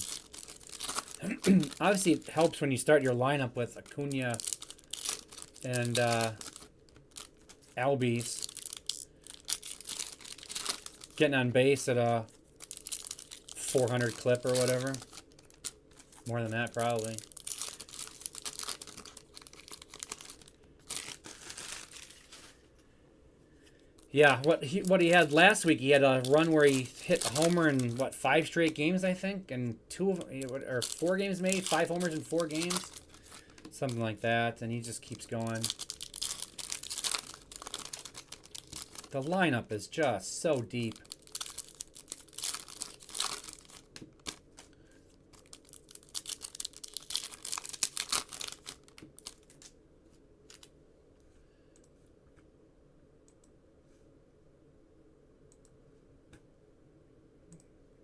Obviously, it helps when you start your lineup with Acuna and Albies getting on base at a 400 clip or whatever. More than that, probably. Yeah, what he had last week, he had a run where he hit a homer in, 5 straight games, I think? And 4 games maybe? 5 homers in 4 games? Something like that, and he just keeps going. The lineup is just so deep.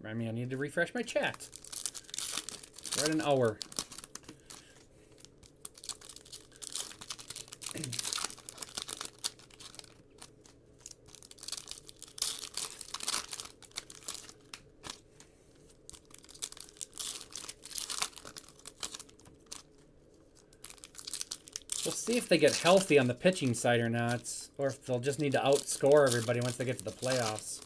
I mean, I need to refresh my chat. We're at an hour. We'll See if they get healthy on the pitching side or not, or if they'll just need to outscore everybody once they get to the playoffs.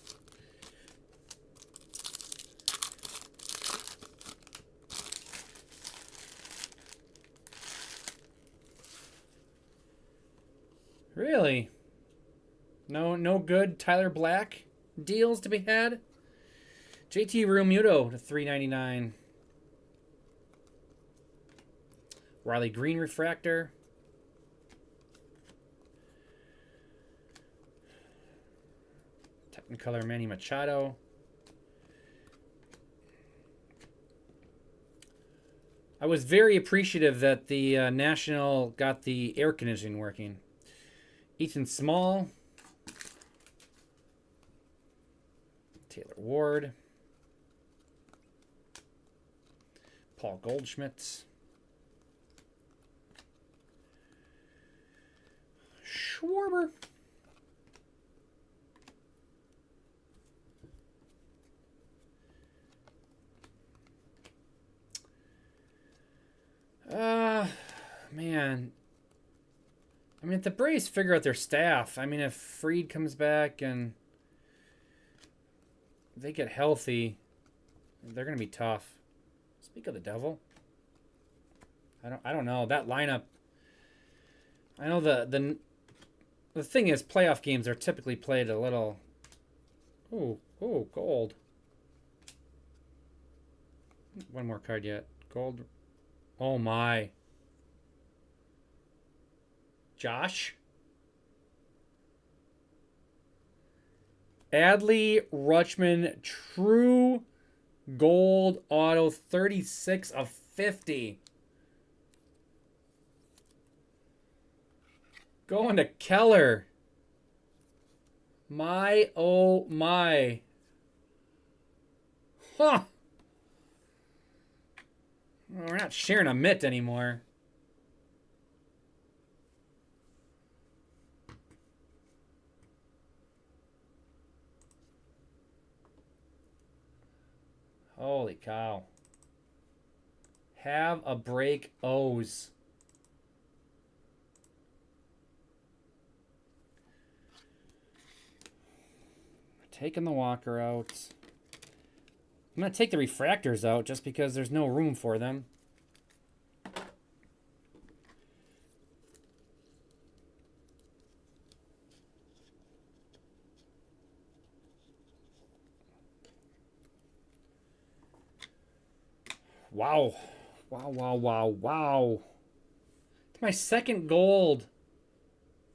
Really? No good Tyler Black deals to be had? JT Realmuto to $3.99. Riley Green refractor. Technicolor Manny Machado. I was very appreciative that the National got the air conditioning working. Ethan Small. Taylor Ward. Paul Goldschmidt. Schwarber. Man. I mean, if the Braves figure out their staff, I mean, if Fried comes back and they get healthy, they're going to be tough. Speak of the devil. I don't know. That lineup, I know the thing is, playoff games are typically played a little. Oh, gold. One more card yet. Gold. Oh my. Josh. Adley Rutschman, true gold auto, 36 of 50. Going to Keller. My, oh my. Huh. Well, we're not sharing a mitt anymore. Holy cow. Have a break, O's. Taking the Walker out. I'm going to take the refractors out just because there's no room for them. Wow. Wow. It's my second gold.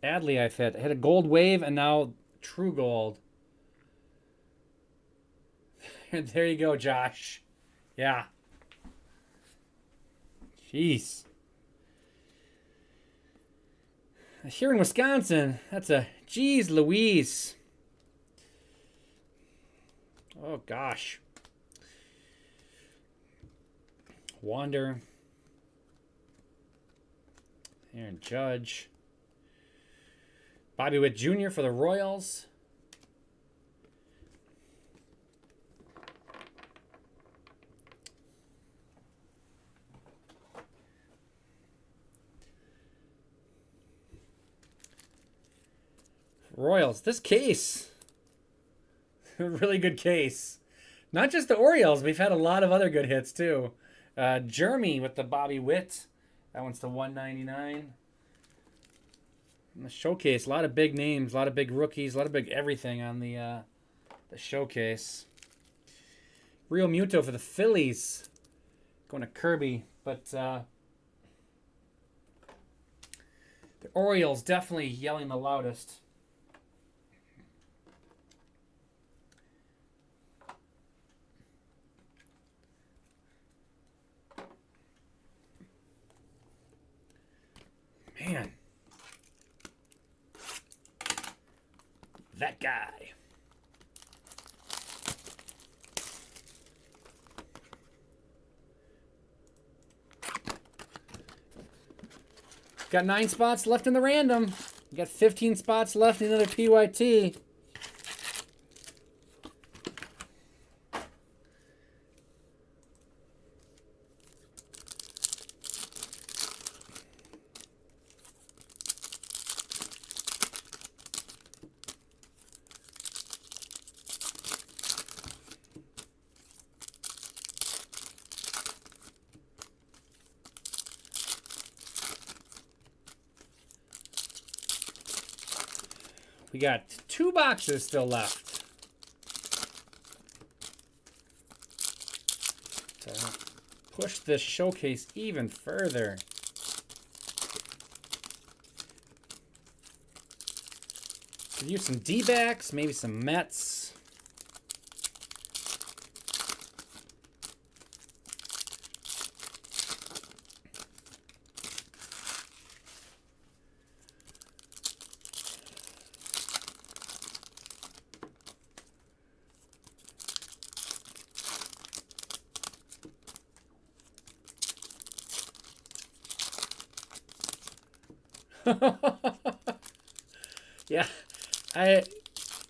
Adley I've hit. I hit a gold wave and now true gold. There you go, Josh. Yeah. Jeez. Here in Wisconsin, that's a geez Louise. Oh, gosh. Wander. Aaron Judge. Bobby Witt Jr. for the Royals. Royals, this case. Really good case. Not just the Orioles, we've had a lot of other good hits too. Jeremy with the Bobby Witt. That one's to $199. The showcase, a lot of big names, a lot of big rookies, a lot of big everything on the showcase. Real Muto for the Phillies. Going to Kirby, but the Orioles definitely yelling the loudest. Man. That guy. Got 9 spots left in the random. Got 15 spots left in another PYT. We got 2 boxes still left. To push this showcase even further. Could use some D-backs, maybe some Mets.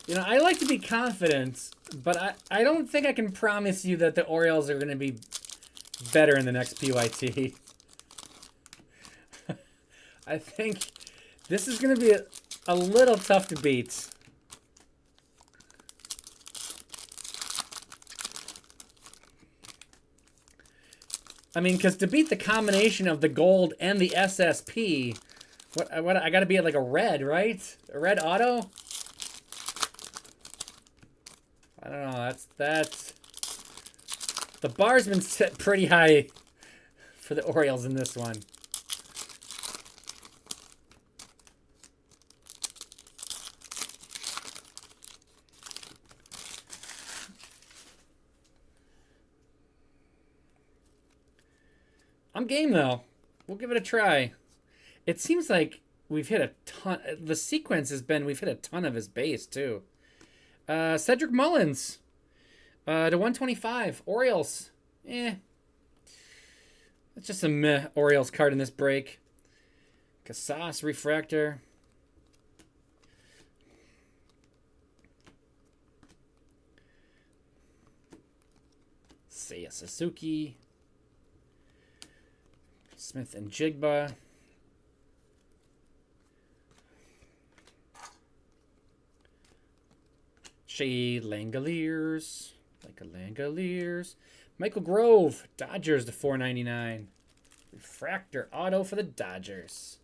Yeah, I like to be confident, but I don't think I can promise you that the Orioles are going to be better in the next PYT. I think this is going to be a little tough to beat. I mean, because to beat the combination of the gold and the SSP, what I got to be at like a red, right? A red auto? I don't know. That's the bar's been set pretty high for the Orioles in this one. I'm game though. We'll give it a try. It seems like we've hit a ton. The sequence has been we've hit a ton of his base too. Cedric Mullins to 125. Orioles. It's just a meh Orioles card in this break. Casas Refractor. Seiya Suzuki. Smith and Jigba. Shea Langoliers. Michael Grove. Dodgers to 499. Refractor auto for the Dodgers.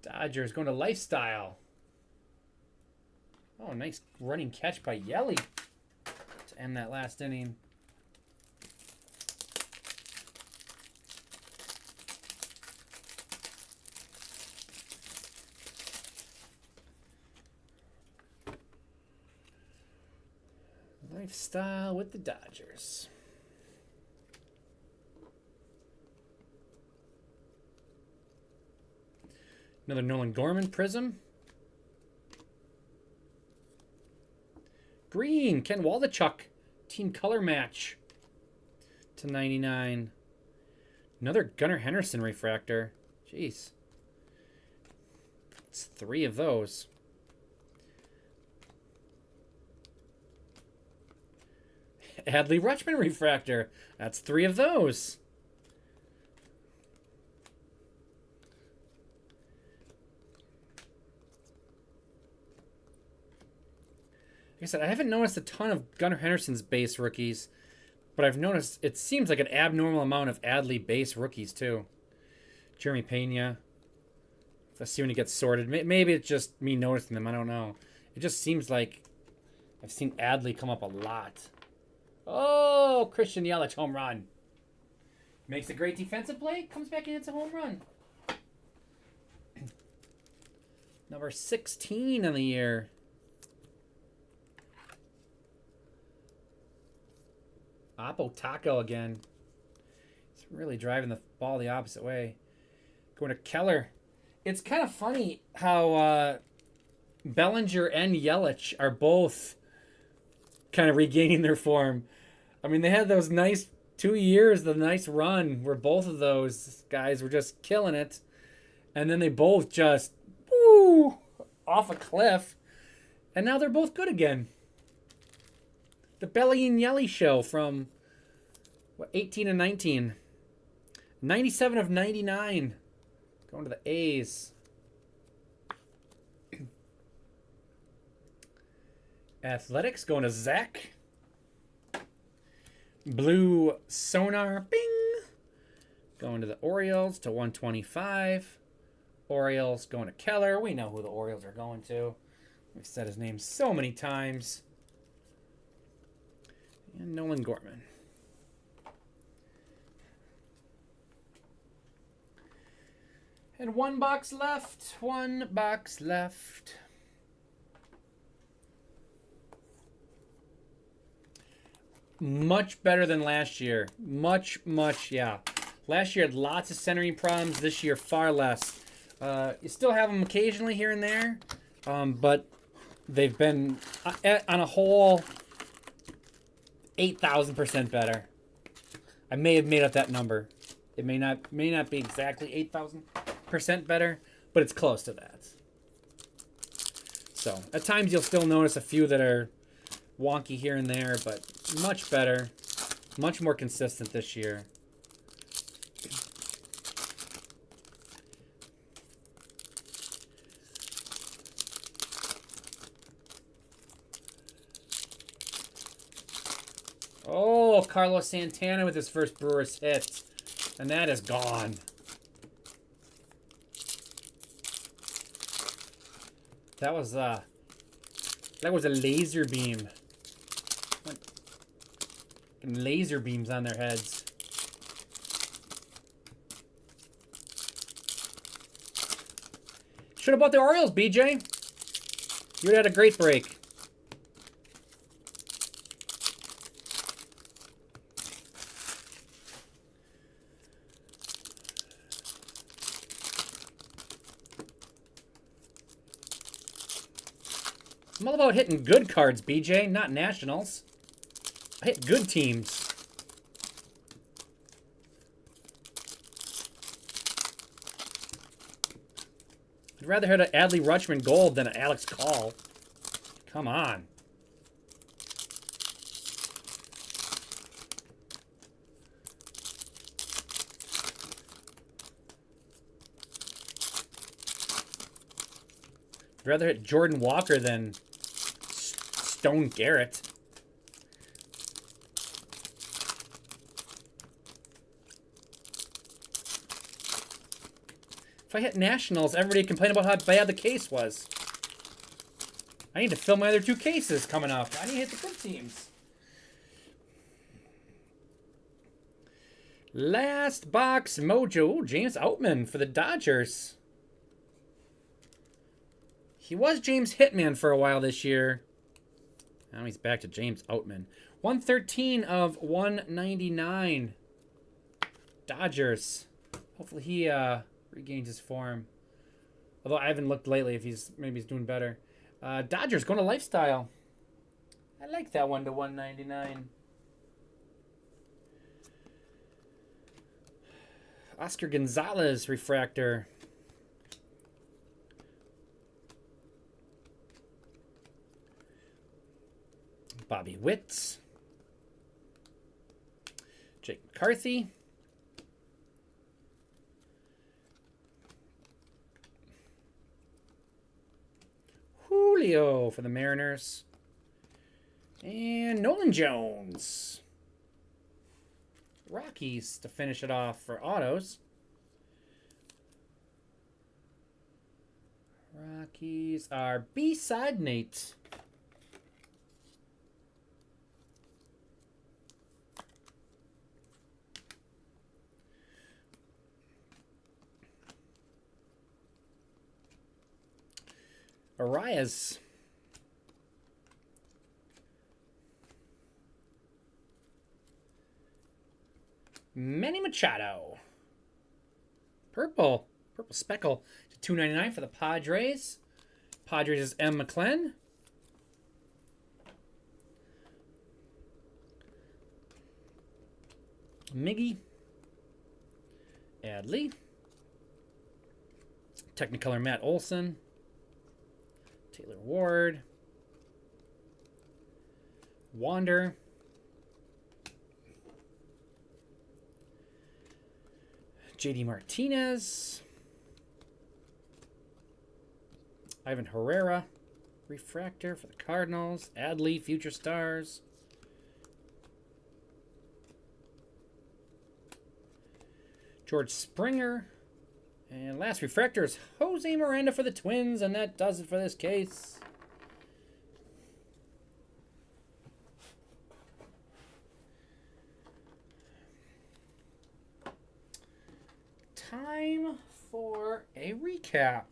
Dodgers going to Lifestyle. Oh, nice running catch by Yelly to end that last inning. Lifestyle with the Dodgers. Another Nolan Gorman Prism. Green, Ken Waldichuk. Team color match to 99. Another Gunnar Henderson Refractor. Jeez. It's 3 of those. Adley Rutschman Refractor. That's 3 of those. Like I said, I haven't noticed a ton of Gunnar Henderson's base rookies, but I've noticed it seems like an abnormal amount of Adley base rookies too. Jeremy Pena. Let's see when he gets sorted. Maybe it's just me noticing them. I don't know. It just seems like I've seen Adley come up a lot. Oh, Christian Yelich home run. Makes a great defensive play. Comes back and hits a home run. Number 16 on the year. Oppo Taco again. He's really driving the ball the opposite way. Going to Keller. It's kind of funny how Bellinger and Yelich are both kind of regaining their form. I mean, they had those nice 2 years, the nice run where both of those guys were just killing it. And then they both just, woo, off a cliff. And now they're both good again. The Belly and Yelly show from, 18 and 19. 97 of 99. Going to the A's. Athletics going to Zach. Blue Sonar. Bing. Going to the Orioles to 125. Orioles going to Keller. We know who the Orioles are going to. We've said his name so many times. And Nolan Gorman. And 1 box left. 1 box left. Much better than last year. Much, yeah. Last year had lots of centering problems. This year, far less. You still have them occasionally here and there. But they've been, on a whole, 8,000% better. I may have made up that number. It may not be exactly 8,000% better, but it's close to that. So, at times you'll still notice a few that are wonky here and there, but much better, much more consistent this year. Oh, Carlos Santana with his first Brewers hit. And that is gone. That was a laser beam. Laser beams on their heads. Should have bought the Orioles, BJ. You would have had a great break. I'm all about hitting good cards, BJ, not nationals. I hit good teams. I'd rather hit an Adley Rutschman Gold than an Alex Call. Come on. I'd rather hit Jordan Walker than Stone Garrett. If I hit Nationals, everybody complain about how bad the case was. I need to fill my other 2 cases coming up. I need to hit the good teams. Last box mojo. James Outman for the Dodgers. He was James Hitman for a while this year. Now he's back to James Outman. 113 of 199. Dodgers. Hopefully he regains his form. Although I haven't looked lately if maybe he's doing better. Dodgers going to Lifestyle. I like that 1 to 199. Oscar Gonzalez refractor. Bobby Witt. Jake McCarthy. Julio for the Mariners. And Nolan Jones. Rockies to finish it off for autos. Rockies are B-Side Nate. Arias. Manny Machado. Purple speckle to $2.99 for the Padres. Padres is M. McClenn. Miggy. Adley. Technicolor Matt Olson. Taylor Ward. Wander. JD Martinez. Ivan Herrera. Refractor for the Cardinals. Adley, Future Stars. George Springer. And last refractor is Jose Miranda for the Twins, and that does it for this case. Time for a recap.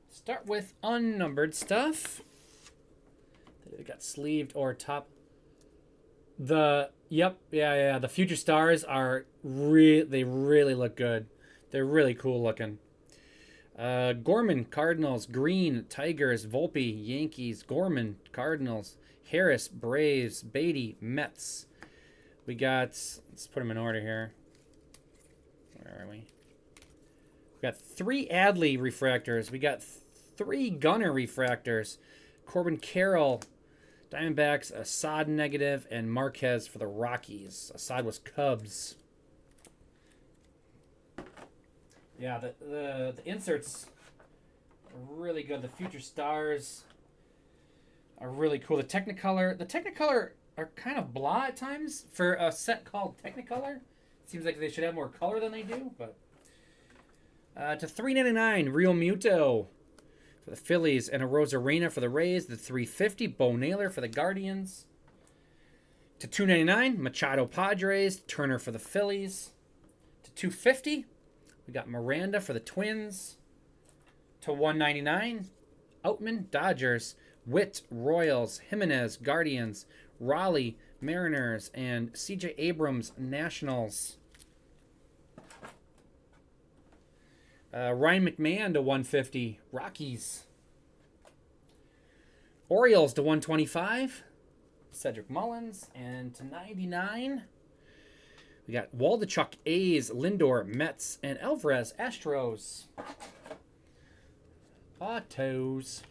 Start with unnumbered stuff. It got sleeved or top. The Future Stars are they really look good. They're really cool looking. Gorman, Cardinals. Green, Tigers. Volpe, Yankees. Gorman, Cardinals. Harris, Braves. Beatty, Mets. We got, let's put them in order here. Where are we? We got 3 Adley refractors. We got 3 Gunner refractors. Corbin Carroll, Diamondbacks, Assad negative, and Marquez for the Rockies. Assad was Cubs. Yeah, the inserts are really good. The Future Stars are really cool. The Technicolor are kind of blah at times for a set called Technicolor. It seems like they should have more color than they do, but to $3.99, Real Muto for the Phillies, and a Rosarena for the Rays. The $3.50, Bo Naylor for the Guardians. To $2.99, Machado Padres, Turner for the Phillies. To $2.50, we got Miranda for the Twins. To $1.99, Outman, Dodgers. Witt, Royals. Jimenez, Guardians. Raleigh, Mariners, and C.J. Abrams, Nationals. Ryan McMahon to $150, Rockies. Orioles to $125, Cedric Mullins. And to $99, we got Waldichuk, A's, Lindor, Mets, and Alvarez, Astros. Autos.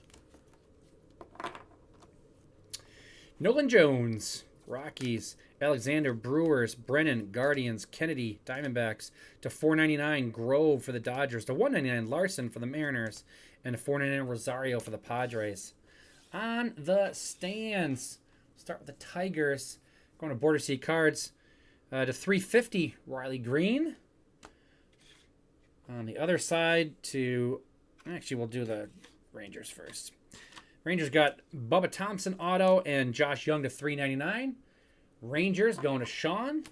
Nolan Jones, Rockies. Alexander, Brewers. Brennan, Guardians. Kennedy, Diamondbacks. To $4.99, Grove for the Dodgers. To $1.99, Larson for the Mariners. And to $4.99, Rosario for the Padres. On the stands, start with the Tigers. Going to Border City Cards. To $3.50, Riley Green. On the other side actually, we'll do the Rangers first. Rangers got Bubba Thompson auto and Josh Young to $3.99. Rangers going to Sean.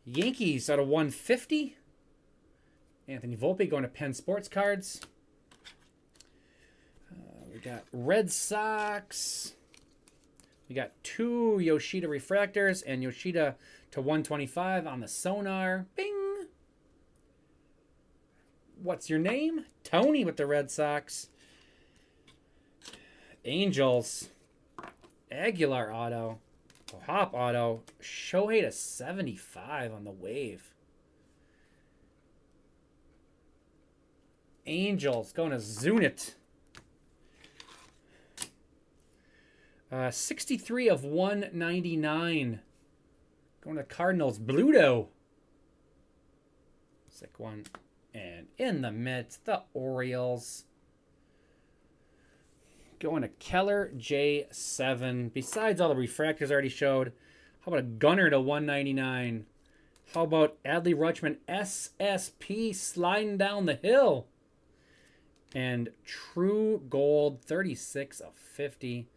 Yankees out of $150. Anthony Volpe going to Penn Sports Cards. We got Red Sox. We got 2 Yoshida refractors and Yoshida to $125 on the Sonar. Bing! What's your name? Tony with the Red Sox. Angels. Aguilar auto. Hop auto. Shohei to 75 on the Wave. Angels going to Zunit. 63 of 199. Going to Cardinals. Bluto. Sick one. And in the midst, the Orioles. Going to Keller J7. Besides all the refractors I already showed, how about a Gunner to $199? How about Adley Rutschman SSP sliding down the hill? And True Gold 36 of 50.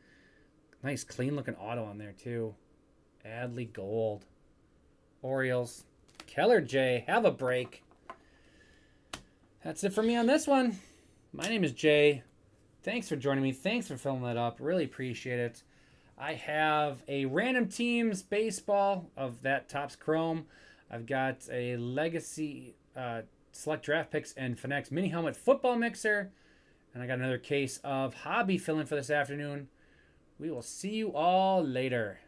Nice clean looking auto on there too. Adley Gold. Orioles. Keller J. Have a break. That's it for me on this one. My name is Jay. Thanks for joining me. Thanks for filling that up. Really appreciate it. I have a random teams baseball of that Topps Chrome. I've got a Legacy Select Draft Picks and Fanatics Mini Helmet Football Mixer. And I got another case of Hobby fill-in for this afternoon. We will see you all later.